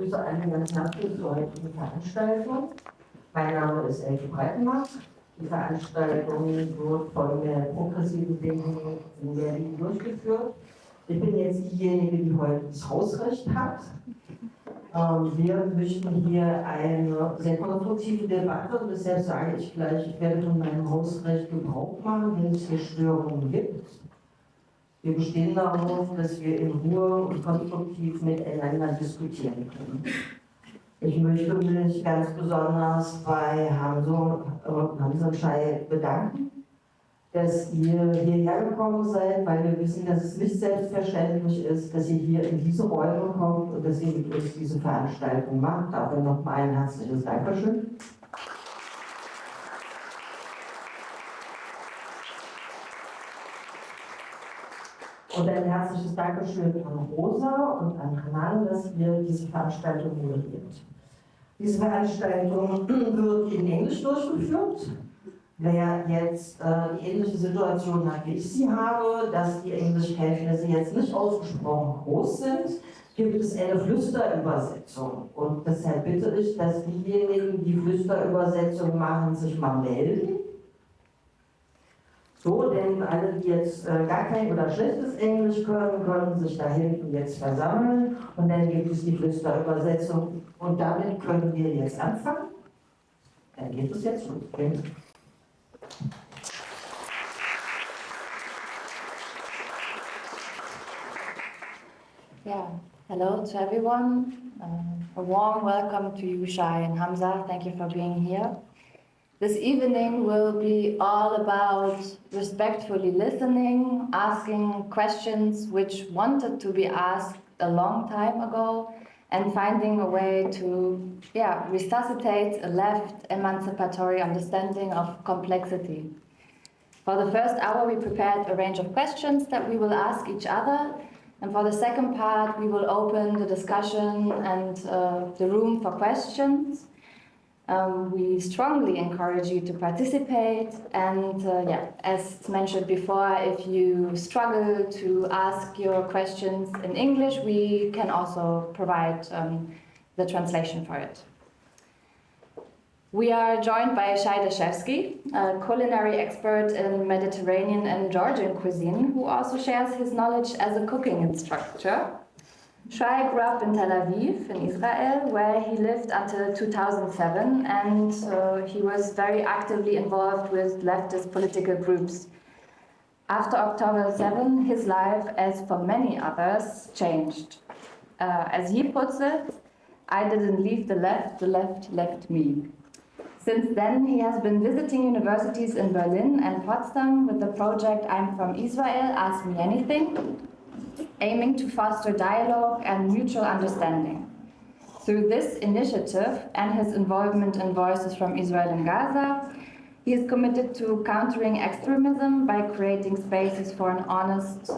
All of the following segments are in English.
begrüße alle ganz herzlich zur heutigen Veranstaltung. Mein Name ist Elke Breitenbach. Die Veranstaltung wird von der progressiven Linken in Berlin durchgeführt. Ich bin jetzt diejenige, die heute das Hausrecht hat. Wir möchten hier eine sehr konstruktive Debatte und deshalb sage ich gleich, ich werde von meinem Hausrecht Gebrauch machen, wenn es hier Störungen gibt. Wir bestehen darauf, dass wir in Ruhe und konstruktiv miteinander diskutieren können. Ich möchte mich ganz besonders bei Hamza und Shay bedanken, dass ihr hierher gekommen seid, weil wir wissen, dass es nicht selbstverständlich ist, dass ihr hier in diese Räume kommt und dass ihr mit uns diese Veranstaltung macht. Dafür nochmal ein herzliches Dankeschön. Und ein herzliches Dankeschön an Rosa und an Hanan, dass ihr diese Veranstaltung moderiert. Diese Veranstaltung wird in Englisch durchgeführt. Wer jetzt die ähnliche Situation hat, wie ich sie habe, dass die Englischkenntnisse jetzt nicht ausgesprochen groß sind, gibt es eine Flüsterübersetzung. Und deshalb bitte ich, dass diejenigen, die Flüsterübersetzung machen, sich mal melden. So, denn alle, die jetzt gar kein oder schlechtes Englisch können, können sich da hinten jetzt versammeln und dann gibt es die Flüsterübersetzung und damit können wir jetzt anfangen. Dann geht es jetzt los. Yeah, hello to everyone. A warm welcome to you, Shay and Hamza. Thank you for being here. This evening will be all about respectfully listening, asking questions which wanted to be asked a long time ago, and finding a way to resuscitate a left emancipatory understanding of complexity. For the first hour, we prepared a range of questions that we will ask each other. And for the second part, we will open the discussion and the room for questions. We strongly encourage you to participate, and as mentioned before, if you struggle to ask your questions in English, we can also provide the translation for it. We are joined by Shay Dashevsky, a culinary expert in Mediterranean and Georgian cuisine, who also shares his knowledge as a cooking instructor. Shay grew up in Tel Aviv, in Israel, where he lived until 2007, and he was very actively involved with leftist political groups. After October 7, his life, as for many others, changed. As he puts it, I didn't leave the left left me. Since then, he has been visiting universities in Berlin and Potsdam with the project I'm from Israel, Ask Me Anything, aiming to foster dialogue and mutual understanding. Through this initiative and his involvement in Voices from Israel and Gaza, he is committed to countering extremism by creating spaces for an honest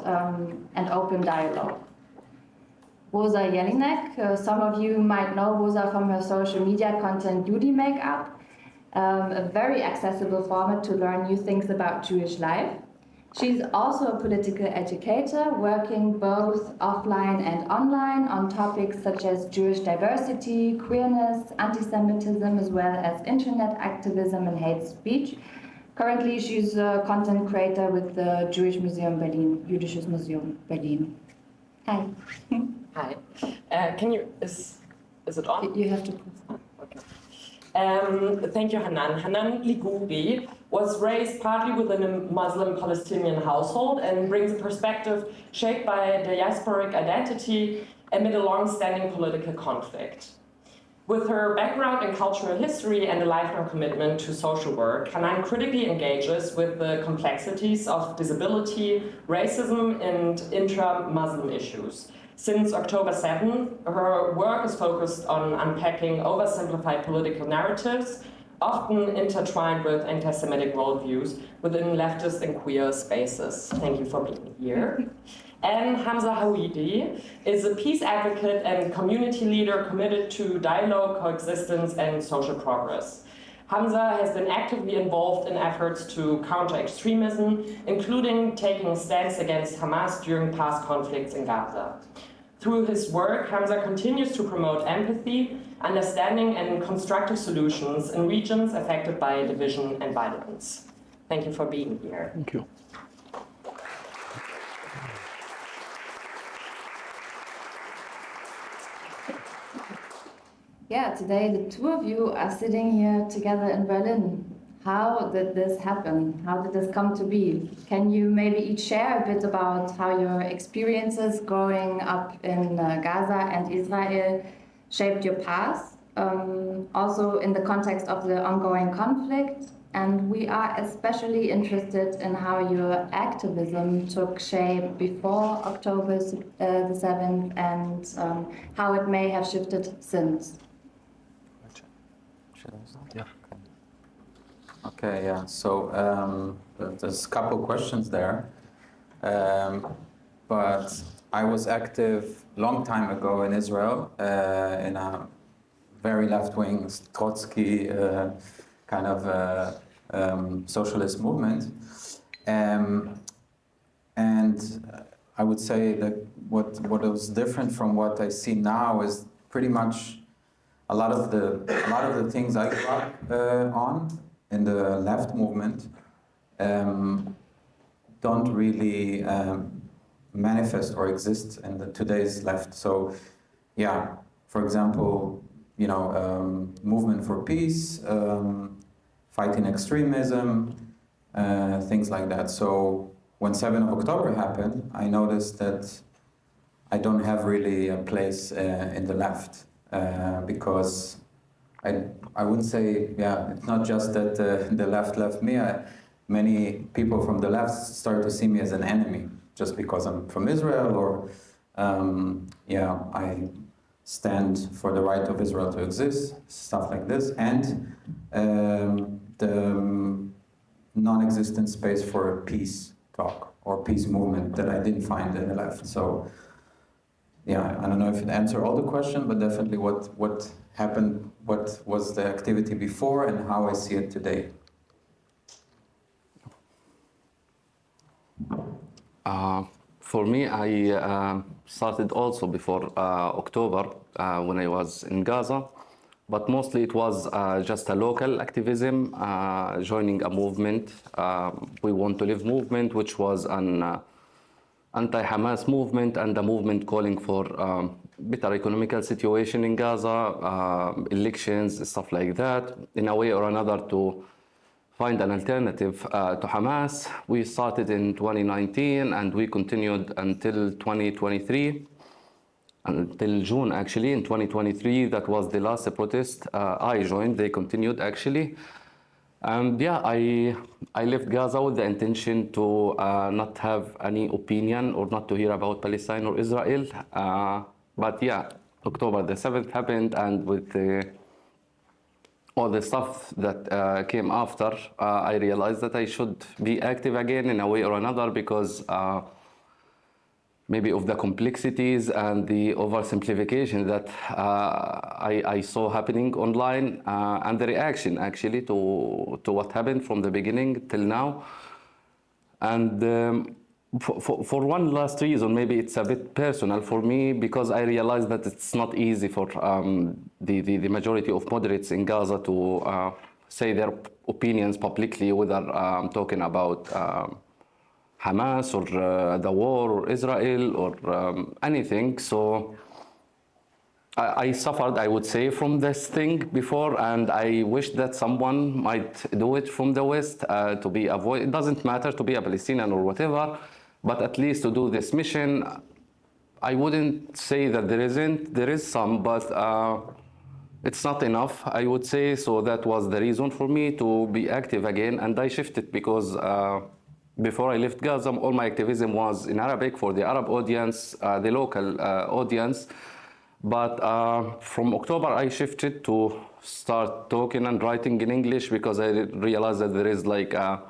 and open dialogue. Rosa Jellinek, some of you might know Rosa from her social media content Beauty Makeup, a very accessible format to learn new things about Jewish life. She's also a political educator, working both offline and online on topics such as Jewish diversity, queerness, anti-Semitism, as well as internet activism and hate speech. Currently, she's a content creator with the Jewish Museum Berlin, Jüdisches Museum Berlin. Hi. Hi. Can you, is it on? You have to put okay. Thank you, Hanan. Hanan Liguori was raised partly within a Muslim Palestinian household and brings a perspective shaped by diasporic identity amid a long-standing political conflict. With her background in cultural history and a lifelong commitment to social work, Hanan critically engages with the complexities of disability, racism, and intra-Muslim issues. Since October 7, her work is focused on unpacking oversimplified political narratives, often intertwined with anti-Semitic worldviews within leftist and queer spaces. Thank you for being here. And Hamza Howidy is a peace advocate and community leader committed to dialogue, coexistence, and social progress. Hamza has been actively involved in efforts to counter extremism, including taking a stance against Hamas during past conflicts in Gaza. Through his work, Hamza continues to promote empathy, understanding, and constructive solutions in regions affected by division and violence. Thank you for being here. Thank you. Yeah, today the two of you are sitting here together in Berlin. How did this happen? How did this come to be? Can you maybe each share a bit about how your experiences growing up in Gaza and Israel shaped your past? Also in the context of the ongoing conflict. And we are especially interested in how your activism took shape before October the 7th and how it may have shifted since. Yeah. Okay, yeah. So there's a couple questions there, but I was active long time ago in Israel in a very left-wing Trotsky kind of socialist movement, and I would say that what was different from what I see now is pretty much a lot of the things I grew up on in the left movement don't really manifest or exist in the today's left. So, yeah, for example, you know, movement for peace, fighting extremism, things like that. So when 7th of October happened, I noticed that I don't have really a place in the left because I wouldn't say, yeah, it's not just that the left left me. Many people from the left started to see me as an enemy just because I'm from Israel or, yeah, I stand for the right of Israel to exist, stuff like this, and the non-existent space for peace talk or peace movement that I didn't find in the left. So, yeah, I don't know if it answered all the questions, but definitely what happened, what was the activity before and how I see it today. For me, I started also before October when I was in Gaza, but mostly it was just a local activism, joining a movement, We Want to Live movement, which was an anti-Hamas movement and a movement calling for better economical situation in Gaza, elections, stuff like that, in a way or another to find an alternative to Hamas. We started in 2019 and we continued until 2023, until June actually. In 2023, that was the last protest I joined. They continued actually. And yeah, I left Gaza with the intention to not have any opinion or not to hear about Palestine or Israel. But yeah, October the 7th happened, and with all the stuff that came after, I realized that I should be active again in a way or another because maybe of the complexities and the oversimplification that I saw happening online and the reaction actually to what happened from the beginning till now. And for one last reason, maybe it's a bit personal for me, because I realized that it's not easy for the majority of moderates in Gaza to say their opinions publicly, whether talking about Hamas or the war or Israel or anything. So I suffered, I would say, from this thing before, and I wish that someone might do it from the West to be avoid. It doesn't matter to be a Palestinian or whatever, but at least to do this mission. I wouldn't say that there isn't. There is some, but it's not enough, I would say. So that was the reason for me to be active again, and I shifted because before I left Gaza, all my activism was in Arabic for the Arab audience, the local audience. But from October, I shifted to start talking and writing in English because I realized that there is like a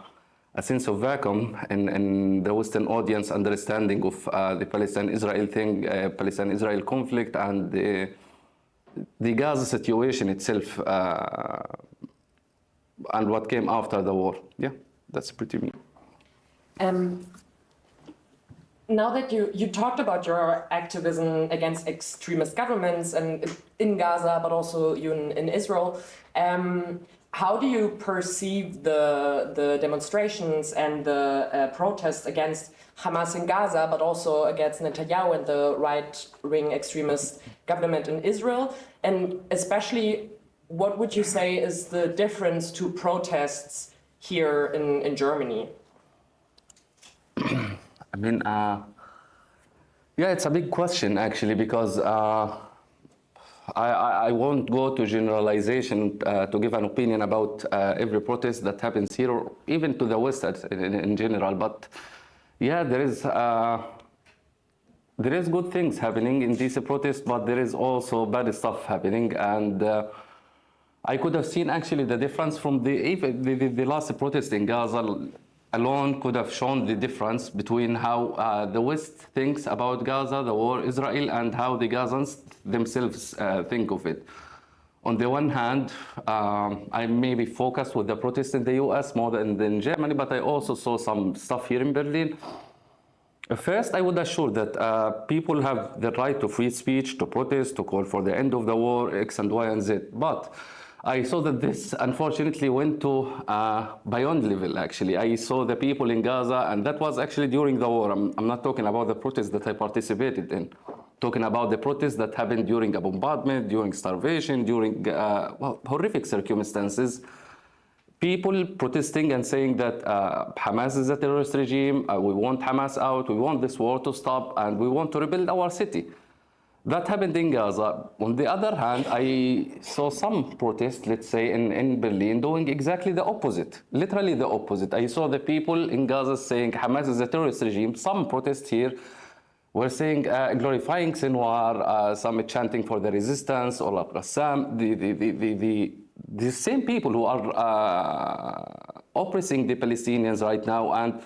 sense of vacuum in the Western audience understanding of the Palestine-Israel thing, Palestine-Israel conflict, and the Gaza situation itself, and what came after the war. Yeah, that's pretty me. now that you talked about your activism against extremist governments and in Gaza, but also you in Israel, how do you perceive the demonstrations and the protests against Hamas in Gaza, but also against Netanyahu and the right-wing extremist government in Israel? And especially, what would you say is the difference to protests here in Germany? I mean, yeah, it's a big question actually, because I won't go to generalization to give an opinion about every protest that happens here, or even to the West in general. But yeah, there is good things happening in these protests, but there is also bad stuff happening. And I could have seen actually the difference from the last protest in Gaza alone could have shown the difference between how the West thinks about Gaza, the war, Israel, and how the Gazans themselves think of it. On the one hand, I maybe focused with the protests in the US more than in Germany, but I also saw some stuff here in Berlin. First, I would assure that people have the right to free speech, to protest, to call for the end of the war, X and Y and Z. But I saw that this unfortunately went to beyond level, actually. I saw the people in Gaza, and that was actually during the war. I'm not talking about the protests that I participated in. Talking about the protests that happened during a bombardment, during starvation, during horrific circumstances. People protesting and saying that Hamas is a terrorist regime, we want Hamas out, we want this war to stop, and we want to rebuild our city. That happened in Gaza. On the other hand, I saw some protests, let's say, in Berlin doing exactly the opposite, literally the opposite. I saw the people in Gaza saying Hamas is a terrorist regime. Some protests here were saying, glorifying Sinwar, some chanting for the resistance, or Qassam. The same people who are oppressing the Palestinians right now and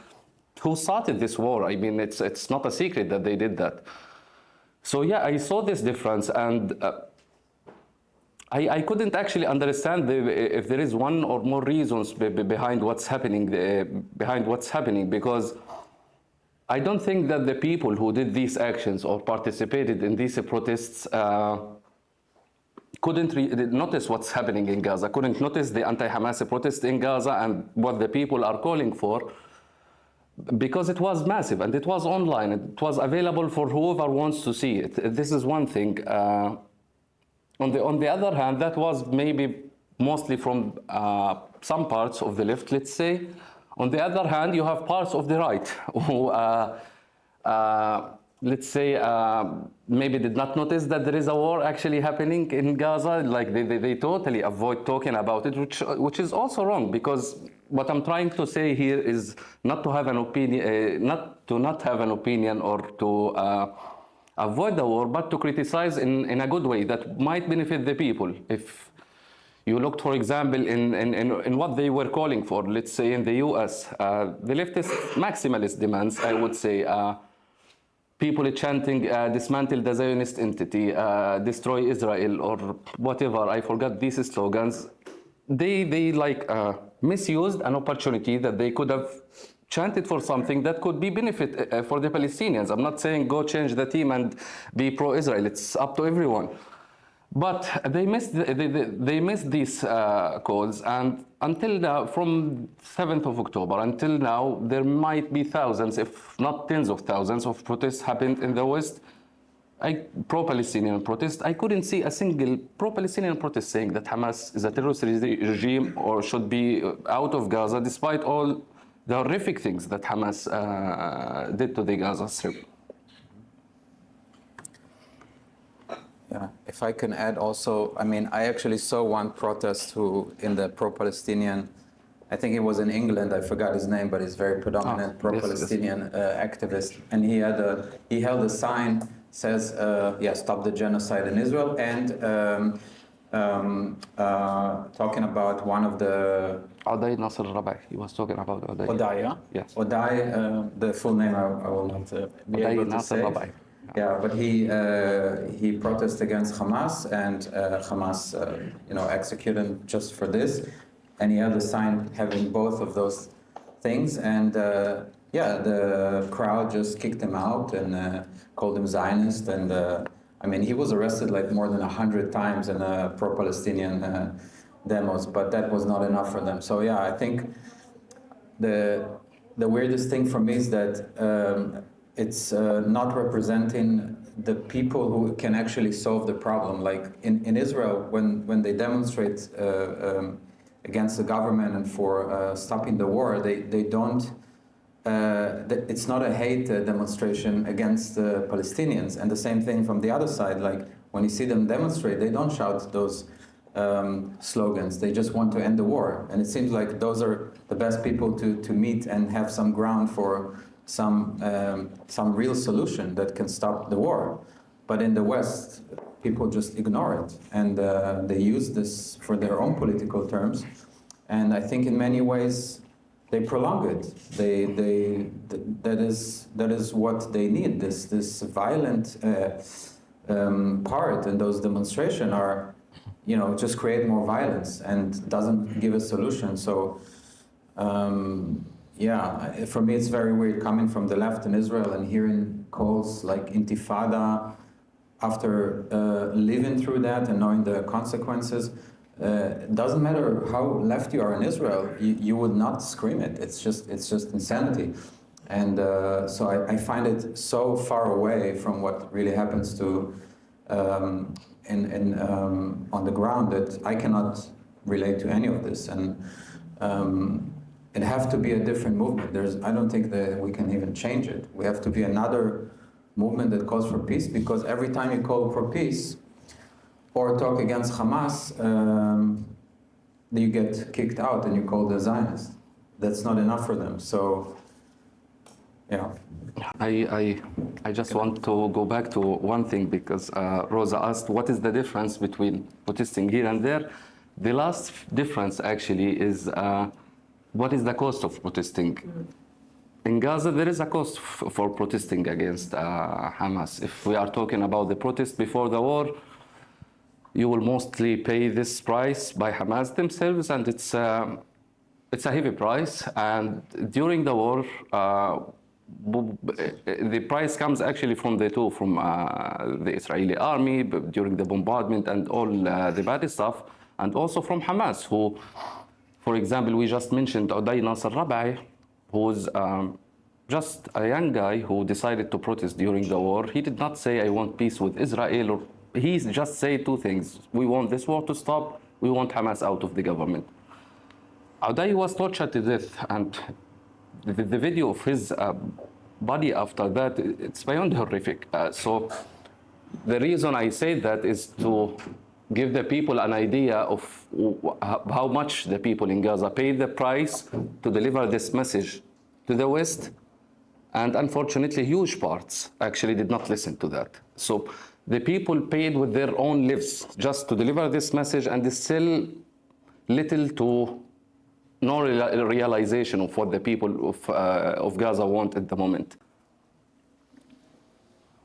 who started this war. I mean, it's not a secret that they did that. So yeah, I saw this difference, and I couldn't actually understand if there is one or more reasons behind what's happening. Because I don't think that the people who did these actions or participated in these protests couldn't notice what's happening in Gaza, couldn't notice the anti-Hamas protest in Gaza and what the people are calling for. Because it was massive and it was online, it was available for whoever wants to see it. This is one thing. On the other hand, that was maybe mostly from some parts of the left, let's say. On the other hand, you have parts of the right who, let's say, maybe did not notice that there is a war actually happening in Gaza. Like they totally avoid talking about it, which is also wrong, because what I'm trying to say here is not to have an opinion, not have an opinion or to avoid the war, but to criticize in a good way that might benefit the people. If you looked, for example, in what they were calling for, let's say in the US, the leftist maximalist demands, I would say, people chanting, dismantle the Zionist entity, destroy Israel, or whatever, I forgot these slogans. They like misused an opportunity that they could have chanted for something that could be benefit for the Palestinians. I'm not saying go change the team and be pro-Israel. It's up to everyone. But they missed these calls, and until now, from 7th of October until now, there might be thousands, if not tens of thousands, of protests happened in the West. Pro-Palestinian protest. I couldn't see a single pro-Palestinian protest saying that Hamas is a terrorist regime or should be out of Gaza, despite all the horrific things that Hamas did to the Gaza Strip. Yeah, if I can add also, I mean, I actually saw one protest in the pro-Palestinian, I think it was in England, I forgot his name, but he's very predominant pro-Palestinian activist, and he held a sign says, stop the genocide in Israel, and talking about one of the... Uday Nasser Rabai, he was talking about Uday. Uday, yeah? Yes. Uday, the full name I will not be Uday able to Nasser say. Rabai. Yeah, but he protested against Hamas, and Hamas, executed him just for this, and he held a sign having both of those things, and yeah, the crowd just kicked him out and called him Zionist. And I mean, he was arrested like more than 100 times in pro-Palestinian demos, but that was not enough for them. So yeah, I think the weirdest thing for me is that it's not representing the people who can actually solve the problem. Like in Israel, when they demonstrate against the government and for stopping the war, they don't, it's not a hate demonstration against the Palestinians. And the same thing from the other side, like when you see them demonstrate, they don't shout those slogans. They just want to end the war. And it seems like those are the best people to meet and have some ground for some real solution that can stop the war. But in the West, people just ignore it, and they use this for their own political terms. And I think in many ways they prolong it. That is what they need. This violent part in those demonstrations are, you know, just create more violence and doesn't give a solution. So. Yeah, for me it's very weird coming from the left in Israel and hearing calls like intifada after living through that and knowing the consequences. It doesn't matter how left you are in Israel, you would not scream it. It's just insanity. And so I find it so far away from what really happens to on the ground that I cannot relate to any of this. And it have to be a different movement. I don't think that we can even change it. We have to be another movement that calls for peace, because every time you call for peace or talk against Hamas, you get kicked out and you call the Zionist. That's not enough for them. So, yeah. I just want to go back to one thing, because Rosa asked what is the difference between protesting here and there. The last difference actually is what is the cost of protesting? In Gaza, there is a cost for protesting against Hamas. If we are talking about the protest before the war, you will mostly pay this price by Hamas themselves, and it's a heavy price. And during the war, the price comes actually from the Israeli army during the bombardment and all the bad stuff, and also from Hamas, who, for example, we just mentioned Uday Nasser Rabai, who's just a young guy who decided to protest during the war. He did not say, I want peace with Israel, or he just said two things. We want this war to stop, we want Hamas out of the government. Uday was tortured to death, and the video of his body after that, it's beyond horrific. So the reason I say that is to give the people an idea of how much the people in Gaza paid the price to deliver this message to the West. And unfortunately, huge parts actually did not listen to that. So the people paid with their own lives just to deliver this message, and there's still little to no realization of what the people of Gaza want at the moment.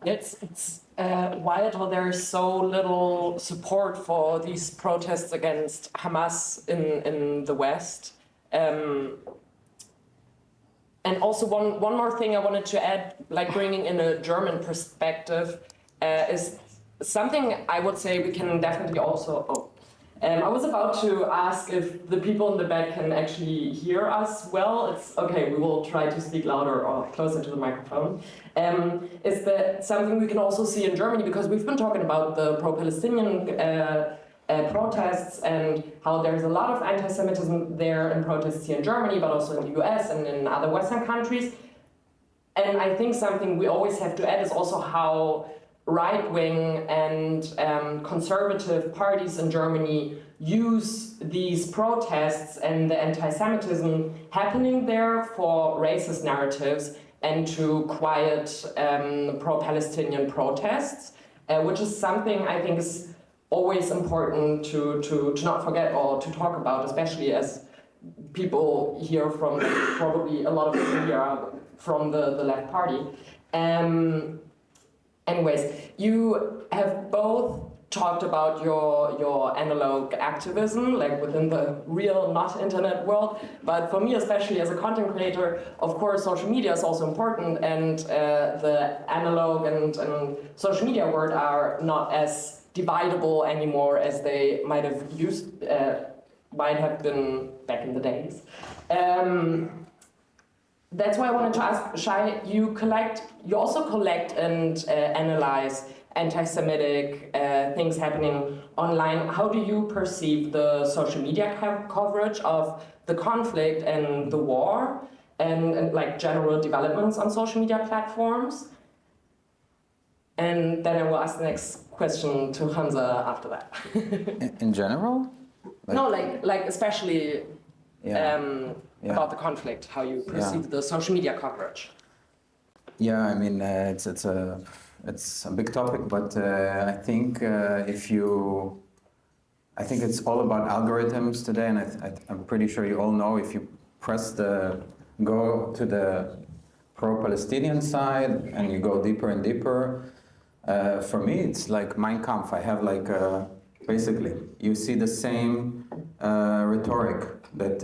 It's wild how there is so little support for these protests against Hamas in the West. And also one more thing I wanted to add, like bringing in a German perspective, is something I would say we can definitely also... I was about to ask if the people in the back can actually hear us well. It's okay, we will try to speak louder or closer to the microphone. Is that something we can also see in Germany, because we've been talking about the pro-Palestinian protests and how there's a lot of anti-Semitism there in protests here in Germany, but also in the US and in other Western countries. And I think something we always have to add is also how right-wing and conservative parties in Germany use these protests and the anti-Semitism happening there for racist narratives and to quiet pro-Palestinian protests, which is something I think is always important to not forget or to talk about, especially as people here from, probably a lot of people here are from the left party. Anyways, you have both talked about your analog activism, like within the real, not internet world. But for me, especially as a content creator, of course, social media is also important, and the analog and social media world are not as dividable anymore as they might have been back in the days. That's why I wanted to ask, Shay, you also collect and analyze anti-Semitic things happening online. How do you perceive the social media coverage of the conflict and the war and like general developments on social media platforms? And then I will ask the next question to Hamza after that. In general? Like especially about the conflict, how you perceive the social media coverage. Yeah, I mean, it's a big topic, but I think I think it's all about algorithms today, and I'm pretty sure you all know if you go to the pro-Palestinian side and you go deeper and deeper. For me, it's like Mein Kampf. I have like basically you see the same rhetoric, that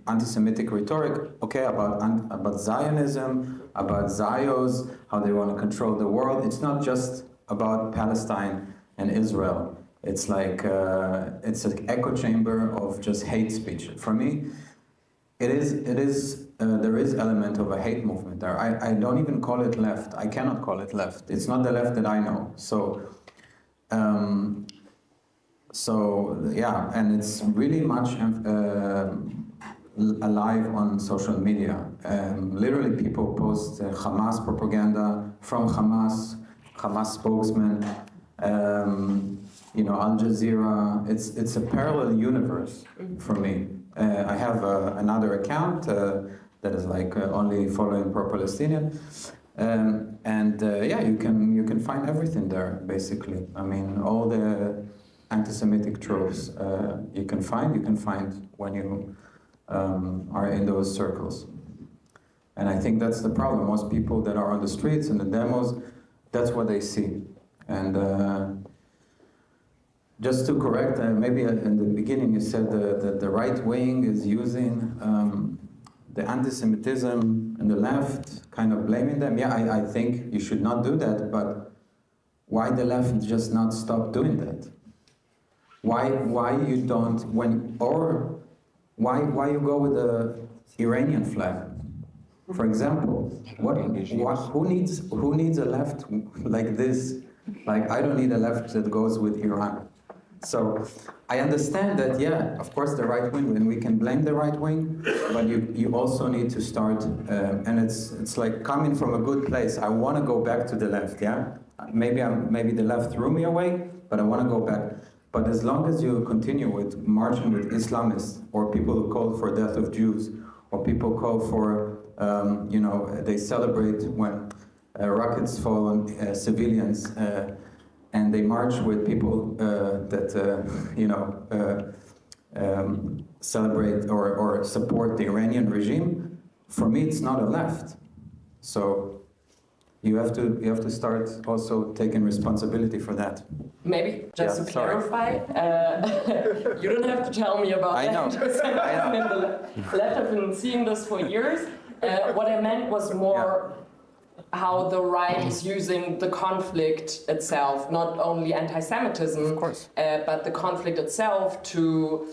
anti-Semitic rhetoric, okay, about Zionism, about Zios, how they want to control the world. It's not just about Palestine and Israel. It's like it's an echo chamber of just hate speech. For me, there is element of a hate movement there. I don't even call it left. I cannot call it left. It's not the left that I know. So yeah, and it's really much alive on social media. Literally, people post Hamas propaganda from Hamas spokesmen. Al Jazeera. It's a parallel universe for me. I have another account that is like only following pro-Palestinian, you can find everything there basically. I mean, all the anti-Semitic tropes you can find when you are in those circles. And I think that's the problem. Most people that are on the streets and the demos, that's what they see. And just to correct, maybe in the beginning you said that the right wing is using the anti-Semitism and the left, kind of blaming them. Yeah, I think you should not do that, but why the left just not stop doing that? Why you don't why you go with the Iranian flag, for example? Who needs a left like this? Like, I don't need a left that goes with Iran. So I understand that, yeah, of course the right wing, and we can blame the right wing, but you also need to start, and it's like coming from a good place. I want to go back to the left, yeah? Maybe the left threw me away, but I want to go back. But as long as you continue with marching with Islamists, or people who call for death of Jews, or people call for, they celebrate when rockets fall on civilians, and they march with people that celebrate or support the Iranian regime. For me, it's not a left. So you have to start also taking responsibility for that. Maybe just to clarify, you don't have to tell me about that. I know. The left have been seeing this for years. What I meant was more how the right is using the conflict itself, not only anti-Semitism, of course, but the conflict itself to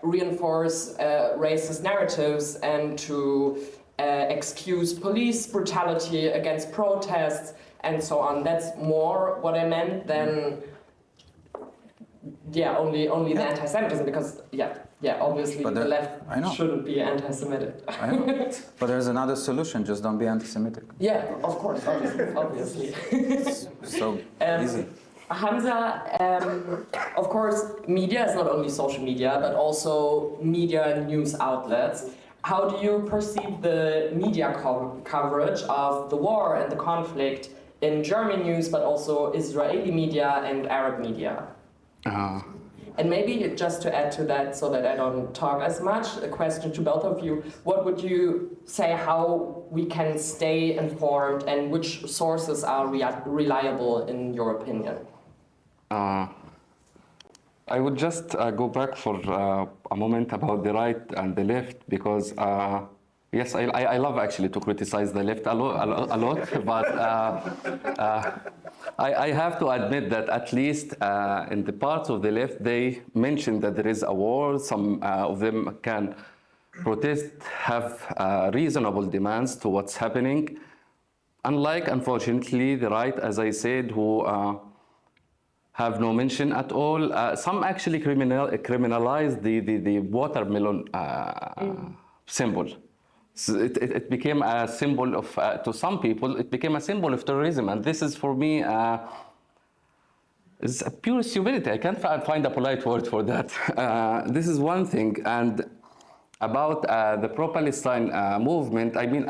reinforce racist narratives and to excuse police brutality against protests and so on. That's more what I meant than only the anti-Semitism, because obviously the left shouldn't be anti-Semitic. I know. But there's another solution, just don't be anti-Semitic. Yeah, of course, obviously. So easy. Hamza, of course, media is not only social media, but also media and news outlets. How do you perceive the media coverage of the war and the conflict in German news, but also Israeli media and Arab media? And maybe just to add to that, so that I don't talk as much, a question to both of you. What would you say how we can stay informed, and which sources are reliable in your opinion? I would just go back for a moment about the right and the left because yes, I love actually to criticize the left a lot, but I have to admit that at least in the parts of the left, they mentioned that there is a war. Some of them can protest, have reasonable demands to what's happening. Unlike, unfortunately, the right, as I said, who have no mention at all. Some actually criminalize the watermelon symbol. So it became a symbol of, to some people, it became a symbol of terrorism. And this is for me, is a pure stupidity. I can't find a polite word for that. This is one thing. And about the pro-Palestine movement, I mean,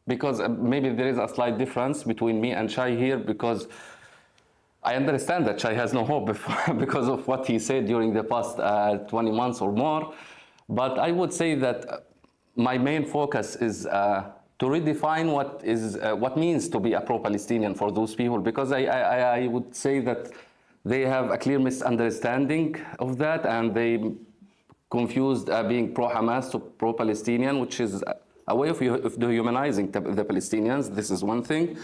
because maybe there is a slight difference between me and Shay here, because I understand that Shay has no hope because of what he said during the past 20 months or more. But I would say that my main focus is to redefine what means to be a pro-Palestinian for those people, because I would say that they have a clear misunderstanding of that, and they confused being pro-Hamas to pro-Palestinian, which is a way of dehumanizing the Palestinians. This is one thing.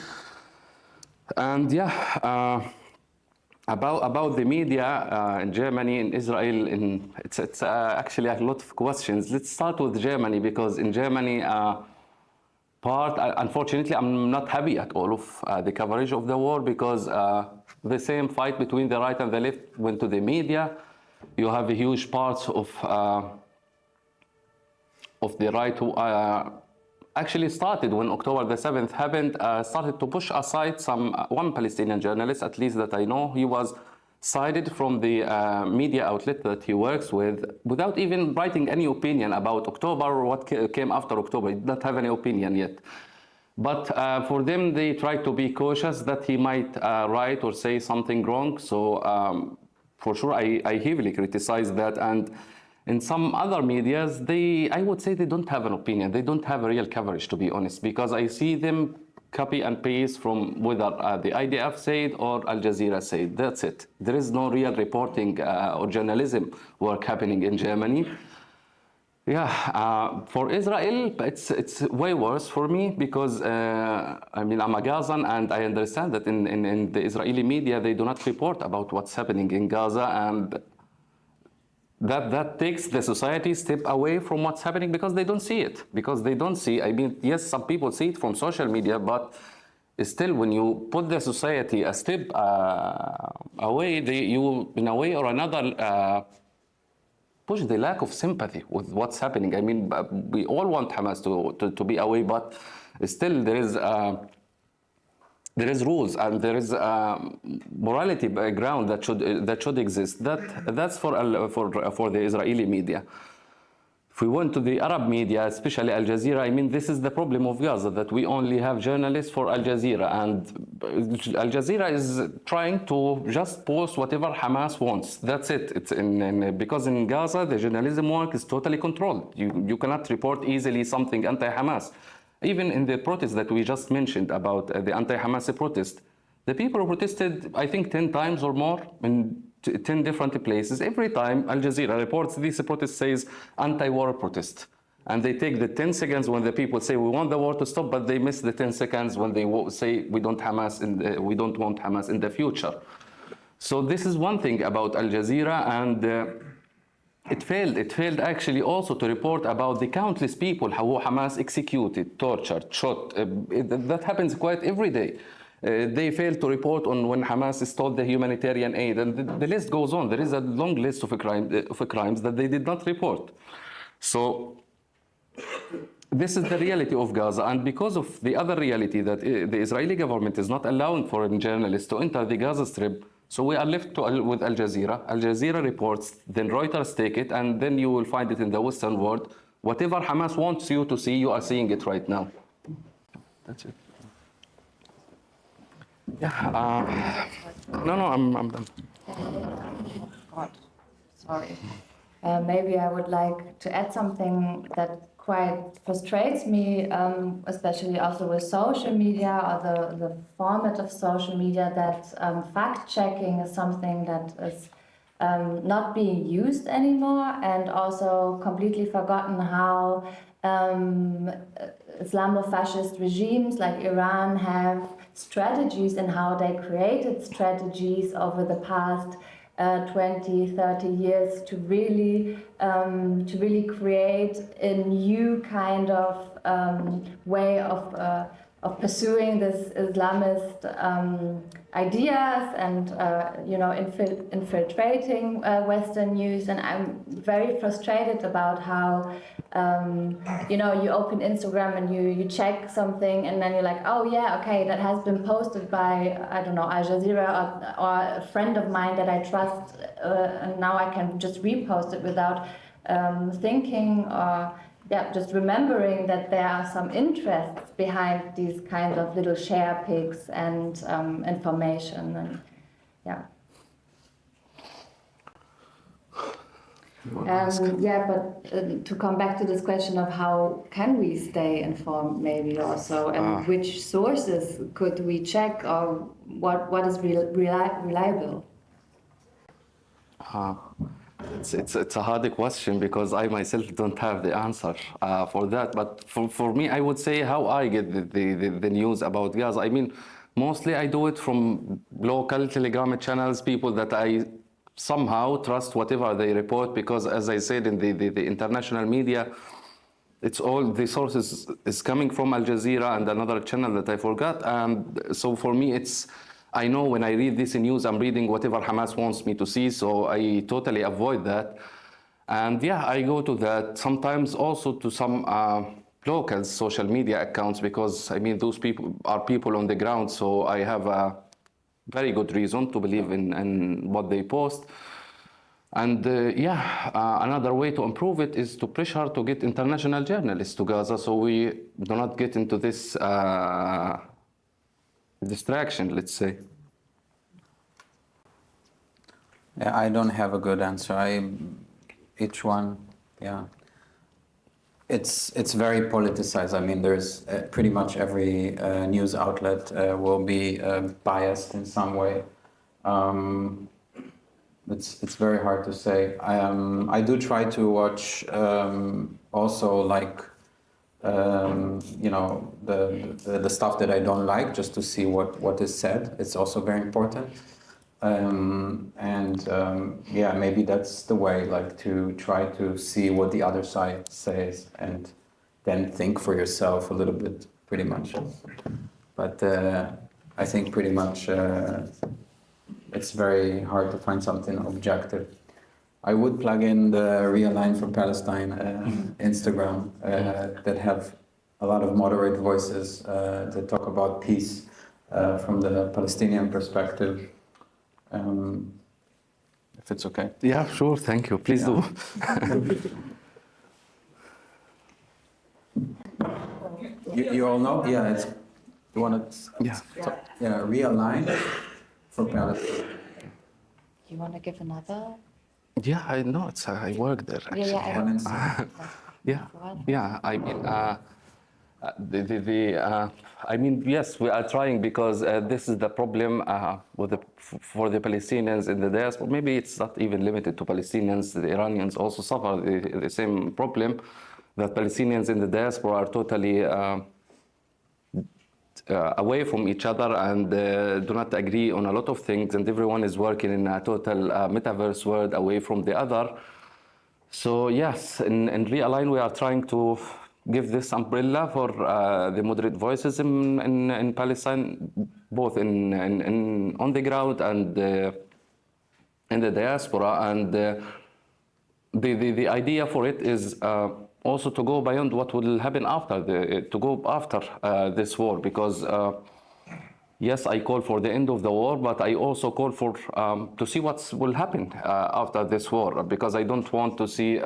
And yeah, about the media in Germany, in Israel, it's actually a lot of questions. Let's start with Germany, because in Germany, unfortunately, I'm not happy at all of the coverage of the war, because the same fight between the right and the left went to the media. You have a huge parts of the right who actually started when October the 7th happened, started to push aside one Palestinian journalist, at least that I know. He was cited from the media outlet that he works with without even writing any opinion about October or what came after October. He did not have any opinion yet. But for them, they tried to be cautious that he might write or say something wrong. So for sure, I heavily criticize that. And in some other medias, I would say they don't have an opinion. They don't have a real coverage, to be honest, because I see them copy and paste from whether the IDF said or Al Jazeera said. That's it. There is no real reporting or journalism work happening in Germany. Yeah, for Israel, it's way worse for me, because I mean, I'm a Gazan, and I understand that in the Israeli media, they do not report about what's happening in Gaza, and that takes the society step away from what's happening, because they don't see it. Because they don't see, I mean, yes, some people see it from social media, but still, when you put the society a step away, you, in a way or another, push the lack of sympathy with what's happening. I mean, we all want Hamas to be away, but still there is rules, and there is morality ground that should exist. That's for the Israeli media. If we went to the Arab media, especially Al Jazeera, I mean, this is the problem of Gaza, that we only have journalists for Al Jazeera, and Al Jazeera is trying to just post whatever Hamas wants. That's it. It's because in Gaza, the journalism work is totally controlled. You cannot report easily something anti-Hamas. Even in the protest that we just mentioned about the anti-Hamas protest, the people protested, I think, 10 times or more in 10 different places. Every time Al Jazeera reports this protest, says anti-war protest. And they take the 10 seconds when the people say we want the war to stop, but they miss the 10 seconds when they say we don't want Hamas in the future. So this is one thing about Al Jazeera, and it failed actually also to report about the countless people who Hamas executed, tortured, shot. That happens quite every day. They failed to report on when Hamas stole the humanitarian aid, and the list goes on. There is a long list of crimes that they did not report. So this is the reality of Gaza, and because of the other reality that the Israeli government is not allowing foreign journalists to enter the Gaza Strip, so we are left with Al Jazeera. Al Jazeera reports, then Reuters take it, and then you will find it in the Western world. Whatever Hamas wants you to see, you are seeing it right now. That's it. Yeah. No, I'm done. God, sorry. Maybe I would like to add something that quite frustrates me, especially also with social media or the format of social media, that fact-checking is something that is not being used anymore, and also completely forgotten how Islamofascist regimes like Iran have strategies and how they created strategies over the past 20, 30 years to really create a new kind of way of pursuing this Islamist ideas and infiltrating Western news. And I'm very frustrated about how you open Instagram and you check something and then you're like, oh yeah, okay, that has been posted by, I don't know, Al Jazeera or a friend of mine that I trust, and now I can just repost it without thinking or just remembering that there are some interests behind these kinds of little share pics and information. And but to come back to this question of how can we stay informed, maybe also, and which sources could we check, or what is reliable? It's a hard question because I myself don't have the answer for that. But for me, I would say how I get the news about Gaza. I mean, mostly I do it from local Telegram channels, people that I somehow trust whatever they report, because as I said in the international media, it's all the sources is coming from Al Jazeera and another channel that I forgot. So for me, I know when I read this news, I'm reading whatever Hamas wants me to see, so I totally avoid that. And I go to that, sometimes also to some local social media accounts, because I mean, those people are people on the ground, so I have a very good reason to believe in what they post. And another way to improve it is to pressure to get international journalists to Gaza, so we do not get into this distraction, let's say. Yeah, I don't have a good answer. Each one, it's very politicized. I mean, there's pretty much every news outlet will be biased in some way. It's very hard to say. I do try to watch also like the stuff that I don't like, just to see what is said. It's also very important. Maybe that's the way, like, to try to see what the other side says and then think for yourself a little bit, pretty much. But I think pretty much it's very hard to find something objective. I would plug in the Realign for Palestine Instagram that have a lot of moderate voices that talk about peace from the Palestinian perspective. If it's okay. Yeah, sure. Thank you. Please do. You all know? Yeah, it's you want to. Realign for Palestine. You want to give another? Yeah, I know. I work there. Actually. I mean, yes, we are trying, because this is the problem for the Palestinians in the diaspora. Maybe it's not even limited to Palestinians. The Iranians also suffer the same problem, that Palestinians in the diaspora are totally away from each other and do not agree on a lot of things, and everyone is working in a total metaverse world away from the other. So yes, in Realign we are trying to give this umbrella for the moderate voices in Palestine, both on the ground and in the diaspora. And the idea for it is also to go beyond what will happen after this war, because yes, I call for the end of the war, but I also call for to see what will happen after this war, because I don't want to see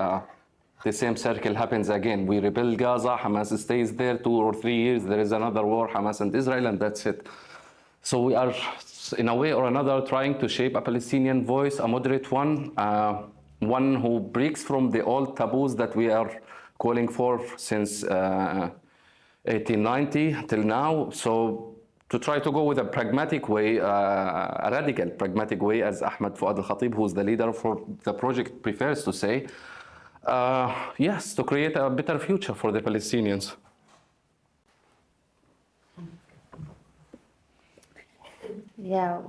the same circle happens again. We rebuild Gaza, Hamas stays there 2 or 3 years, there is another war, Hamas and Israel, and that's it. So we are, in a way or another, trying to shape a Palestinian voice, a moderate one, one who breaks from the old taboos that we are calling for since 1890 till now. So to try to go with a pragmatic way, a radical pragmatic way, as Ahmed Fouad al-Khatib, who's the leader for the project, prefers to say, yes, to create a better future for the Palestinians. Yeah,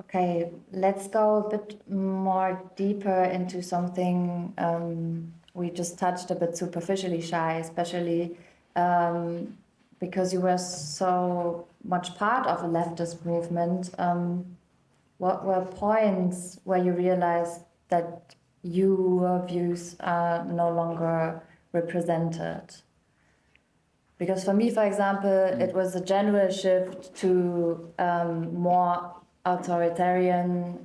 okay, let's go a bit more deeper into something we just touched a bit superficially, Shay, especially because you were so much part of a leftist movement. What were points where you realized that your views are no longer represented? Because for me, for example, it was a general shift to more authoritarian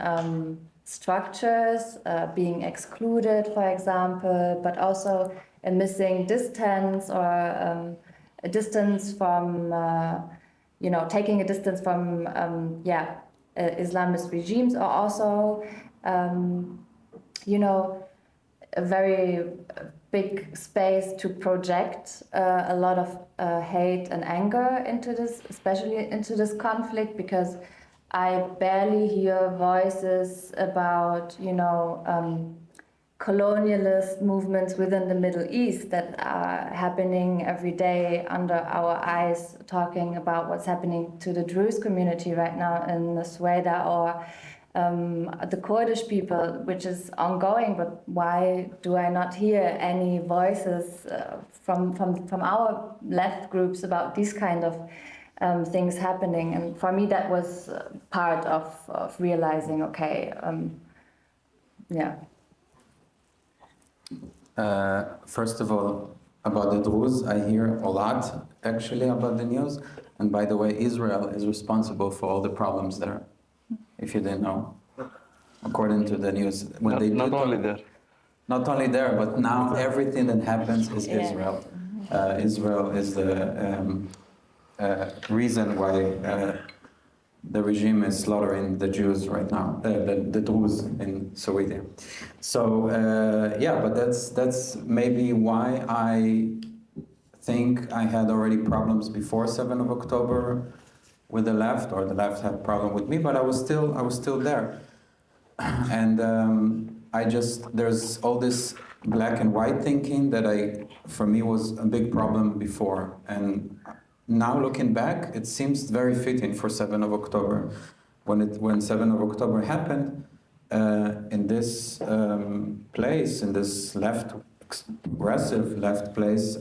structures, being excluded, for example, but also a missing distance or a distance from, taking a distance from, Islamist regimes, or also, a very big space to project a lot of hate and anger into this, especially into this conflict, because I barely hear voices about, colonialist movements within the Middle East that are happening every day under our eyes, talking about what's happening to the Druze community right now in Sweden, or the Kurdish people, which is ongoing, but why do I not hear any voices from our left groups about these kind of things happening? And for me, that was part of realizing, okay, First of all, about the Druze, I hear a lot actually about the news. And by the way, Israel is responsible for all the problems there, if you didn't know, according to the news. When Not only there. Not only there, but now everything that happens is Israel. Israel is the reason why the regime is slaughtering the Jews right now, the Druze in Sweden. So but that's maybe why I think I had already problems before 7th of October with the left, or the left had problem with me, but I was still there. And there's all this black and white thinking that for me was a big problem before. And now looking back, it seems very fitting for 7th of October. When 7th of October happened, in this place, in this progressive left place,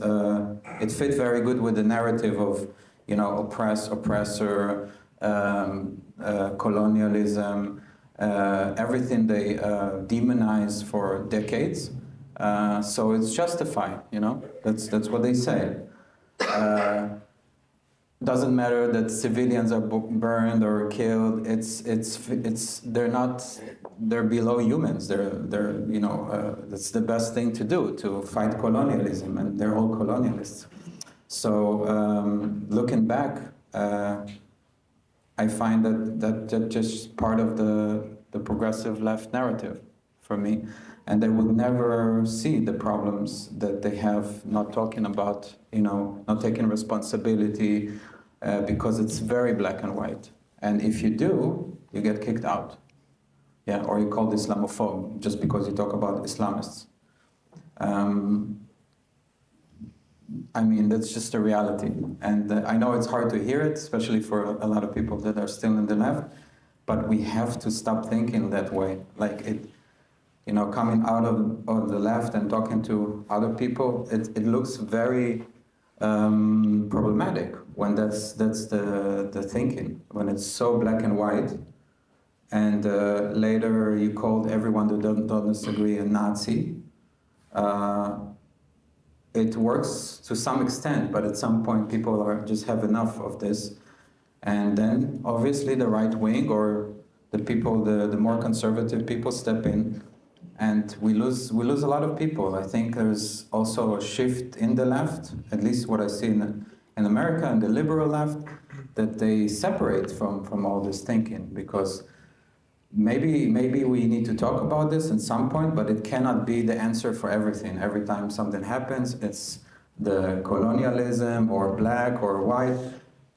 it fit very good with the narrative of, oppressor, colonialism, everything they demonize for decades. So it's justified, that's what they say. Doesn't matter that civilians are burned or killed. They're below humans. That's the best thing to do, to fight colonialism, and they're all colonialists. So looking back, I find that just part of the progressive left narrative for me, and they would never see the problems that they have not talking about, not taking responsibility, because it's very black and white. And if you do, you get kicked out. Yeah, or you're called Islamophobe just because you talk about Islamists. That's just a reality. And I know it's hard to hear it, especially for a lot of people that are still in the left, but we have to stop thinking that way. Coming out of the left and talking to other people, it looks very problematic when that's the thinking, when it's so black and white, and later you called everyone who don't disagree a Nazi. It works to some extent, but at some point people just have enough of this, and then obviously the right wing or the people, the more conservative people step in, and we lose a lot of people. I think there's also a shift in the left, at least what I see in America, and the liberal left, that they separate from all this thinking, because maybe we need to talk about this at some point, but it cannot be the answer for everything. Every time something happens, it's the colonialism or black or white.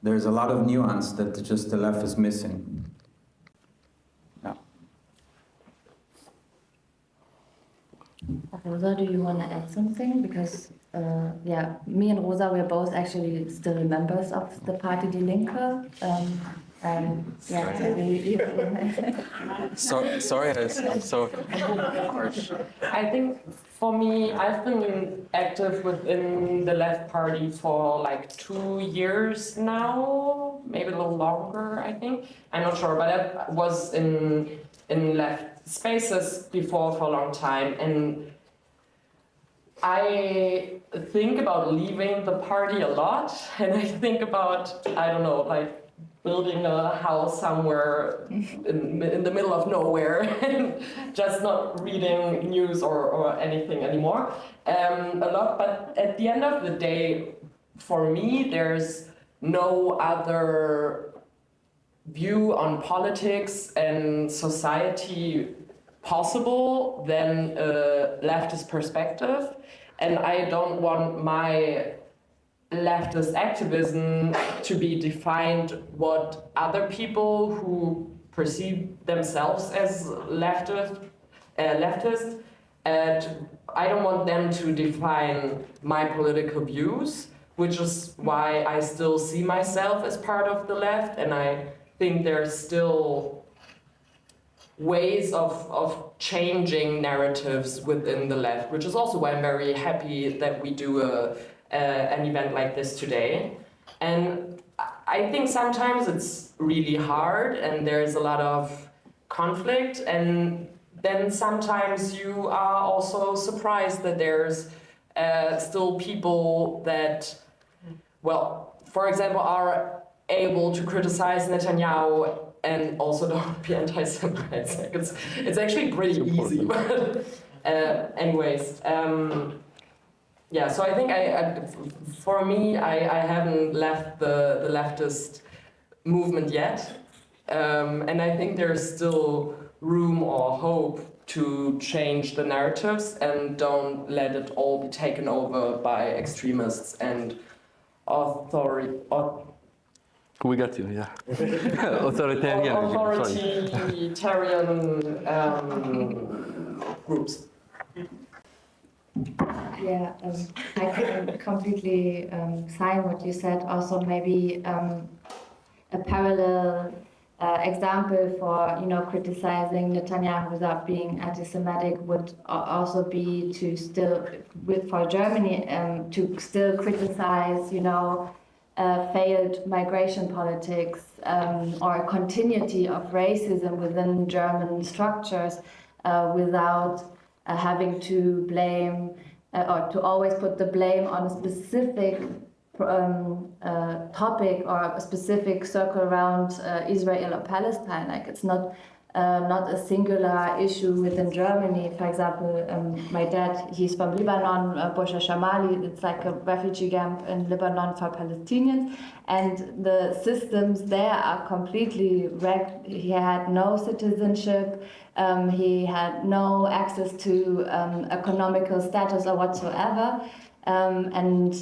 There's a lot of nuance that just the left is missing. Yeah. Rosa, do you want to add something? Because, yeah, me and Rosa, we're both actually still members of the party Die Linke. Yeah, Sorry, I'm so harsh. I think for me, I've been active within the left party for like 2 years now, maybe a little longer, I think. I'm not sure, but I was in left spaces before for a long time, and I think about leaving the party a lot, and I think about, I don't know, like building a house somewhere in the middle of nowhere and just not reading news or anything anymore a lot. But at the end of the day, for me, there's no other view on politics and society possible than a leftist perspective. And I don't want my leftist activism to be defined what other people who perceive themselves as leftist, and I don't want them to define my political views, which is why I still see myself as part of the left, and I think there's still ways of changing narratives within the left, which is also why I'm very happy that we do an event like this today. And I think sometimes it's really hard and there's a lot of conflict, and then sometimes you are also surprised that there's still people that, well, for example, are able to criticize Netanyahu and also don't be anti-Semites. Like it's actually pretty easy, but anyways. Yeah, so I think for me, I haven't left the leftist movement yet, and I think there's still room or hope to change the narratives and don't let it all be taken over by extremists and We got you, yeah. Authoritarian. Groups. Yeah, I can completely sign what you said. Also, maybe a parallel example for criticizing Netanyahu without being anti-Semitic would also be to still, for Germany, to still criticize failed migration politics or continuity of racism within German structures without having to blame or to always put the blame on a specific topic or a specific circle around Israel or Palestine. Like it's not a singular issue within Germany. For example, my dad, he's from Lebanon, Bosha Shamali. It's like a refugee camp in Lebanon for Palestinians, and the systems there are completely wrecked. He had no citizenship. He had no access to economical status or whatsoever, and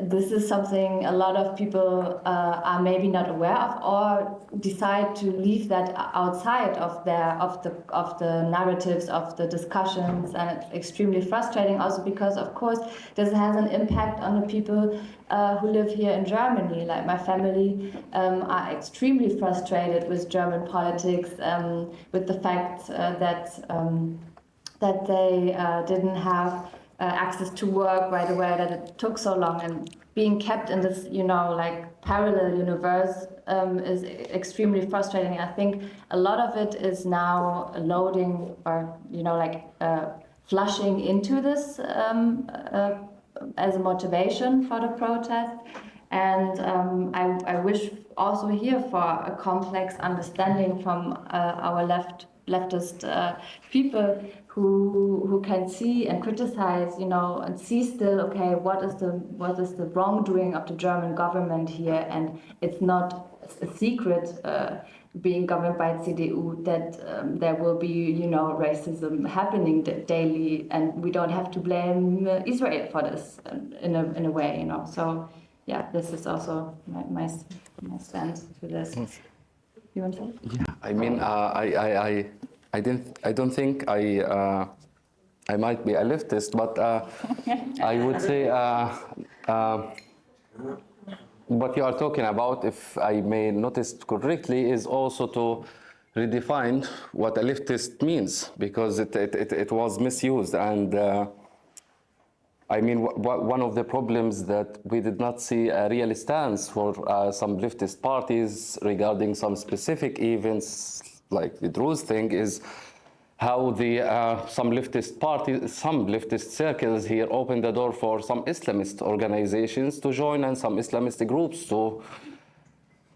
this is something a lot of people are maybe not aware of or decide to leave that outside of the narratives, of the discussions, and it's extremely frustrating also because of course this has an impact on the people who live here in Germany. Like my family are extremely frustrated with German politics, with the fact that they didn't have access to work right away, that it took so long, and being kept in this, like parallel universe is extremely frustrating. I think a lot of it is now loading or, flushing into this as a motivation for the protest. And I wish also here for a complex understanding from our leftist people who can see and criticize, and see still, okay, what is the wrongdoing of the German government here, and it's not a secret being governed by CDU, that there will be, racism happening daily, and we don't have to blame Israel for this in a way, So, yeah, this is also my stance to this. You want to say? Yeah, I mean, I don't think I might be a leftist, but I would say what you are talking about, if I may notice correctly, is also to redefine what a leftist means, because it was misused. And I mean, one of the problems that we did not see a real stance for some leftist parties regarding some specific events, like the Druze thing, is how some leftist circles here opened the door for some Islamist organizations to join and some Islamist groups to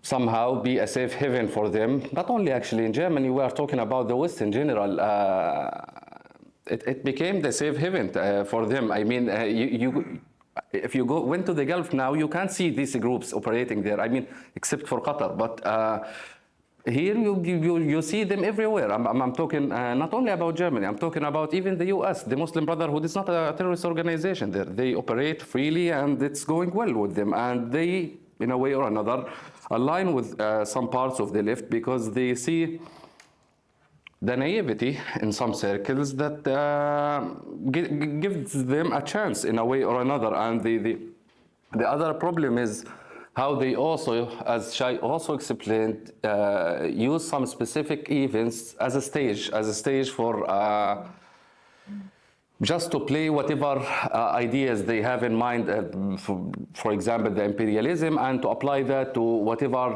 somehow be a safe haven for them. Not only actually in Germany, we are talking about the West in general. It became the safe haven for them. I mean, if you went to the Gulf now, you can't see these groups operating there. I mean, except for Qatar, but here you see them everywhere. I'm talking not only about Germany, I'm talking about even the US. The Muslim Brotherhood is not a terrorist organization there. They operate freely and it's going well with them. And they, in a way or another, align with some parts of the left because they see the naivety in some circles that gives them a chance in a way or another. And the other problem is how they also, as Shay also explained, use some specific events as a stage for just to play whatever ideas they have in mind, for example, the imperialism, and to apply that to whatever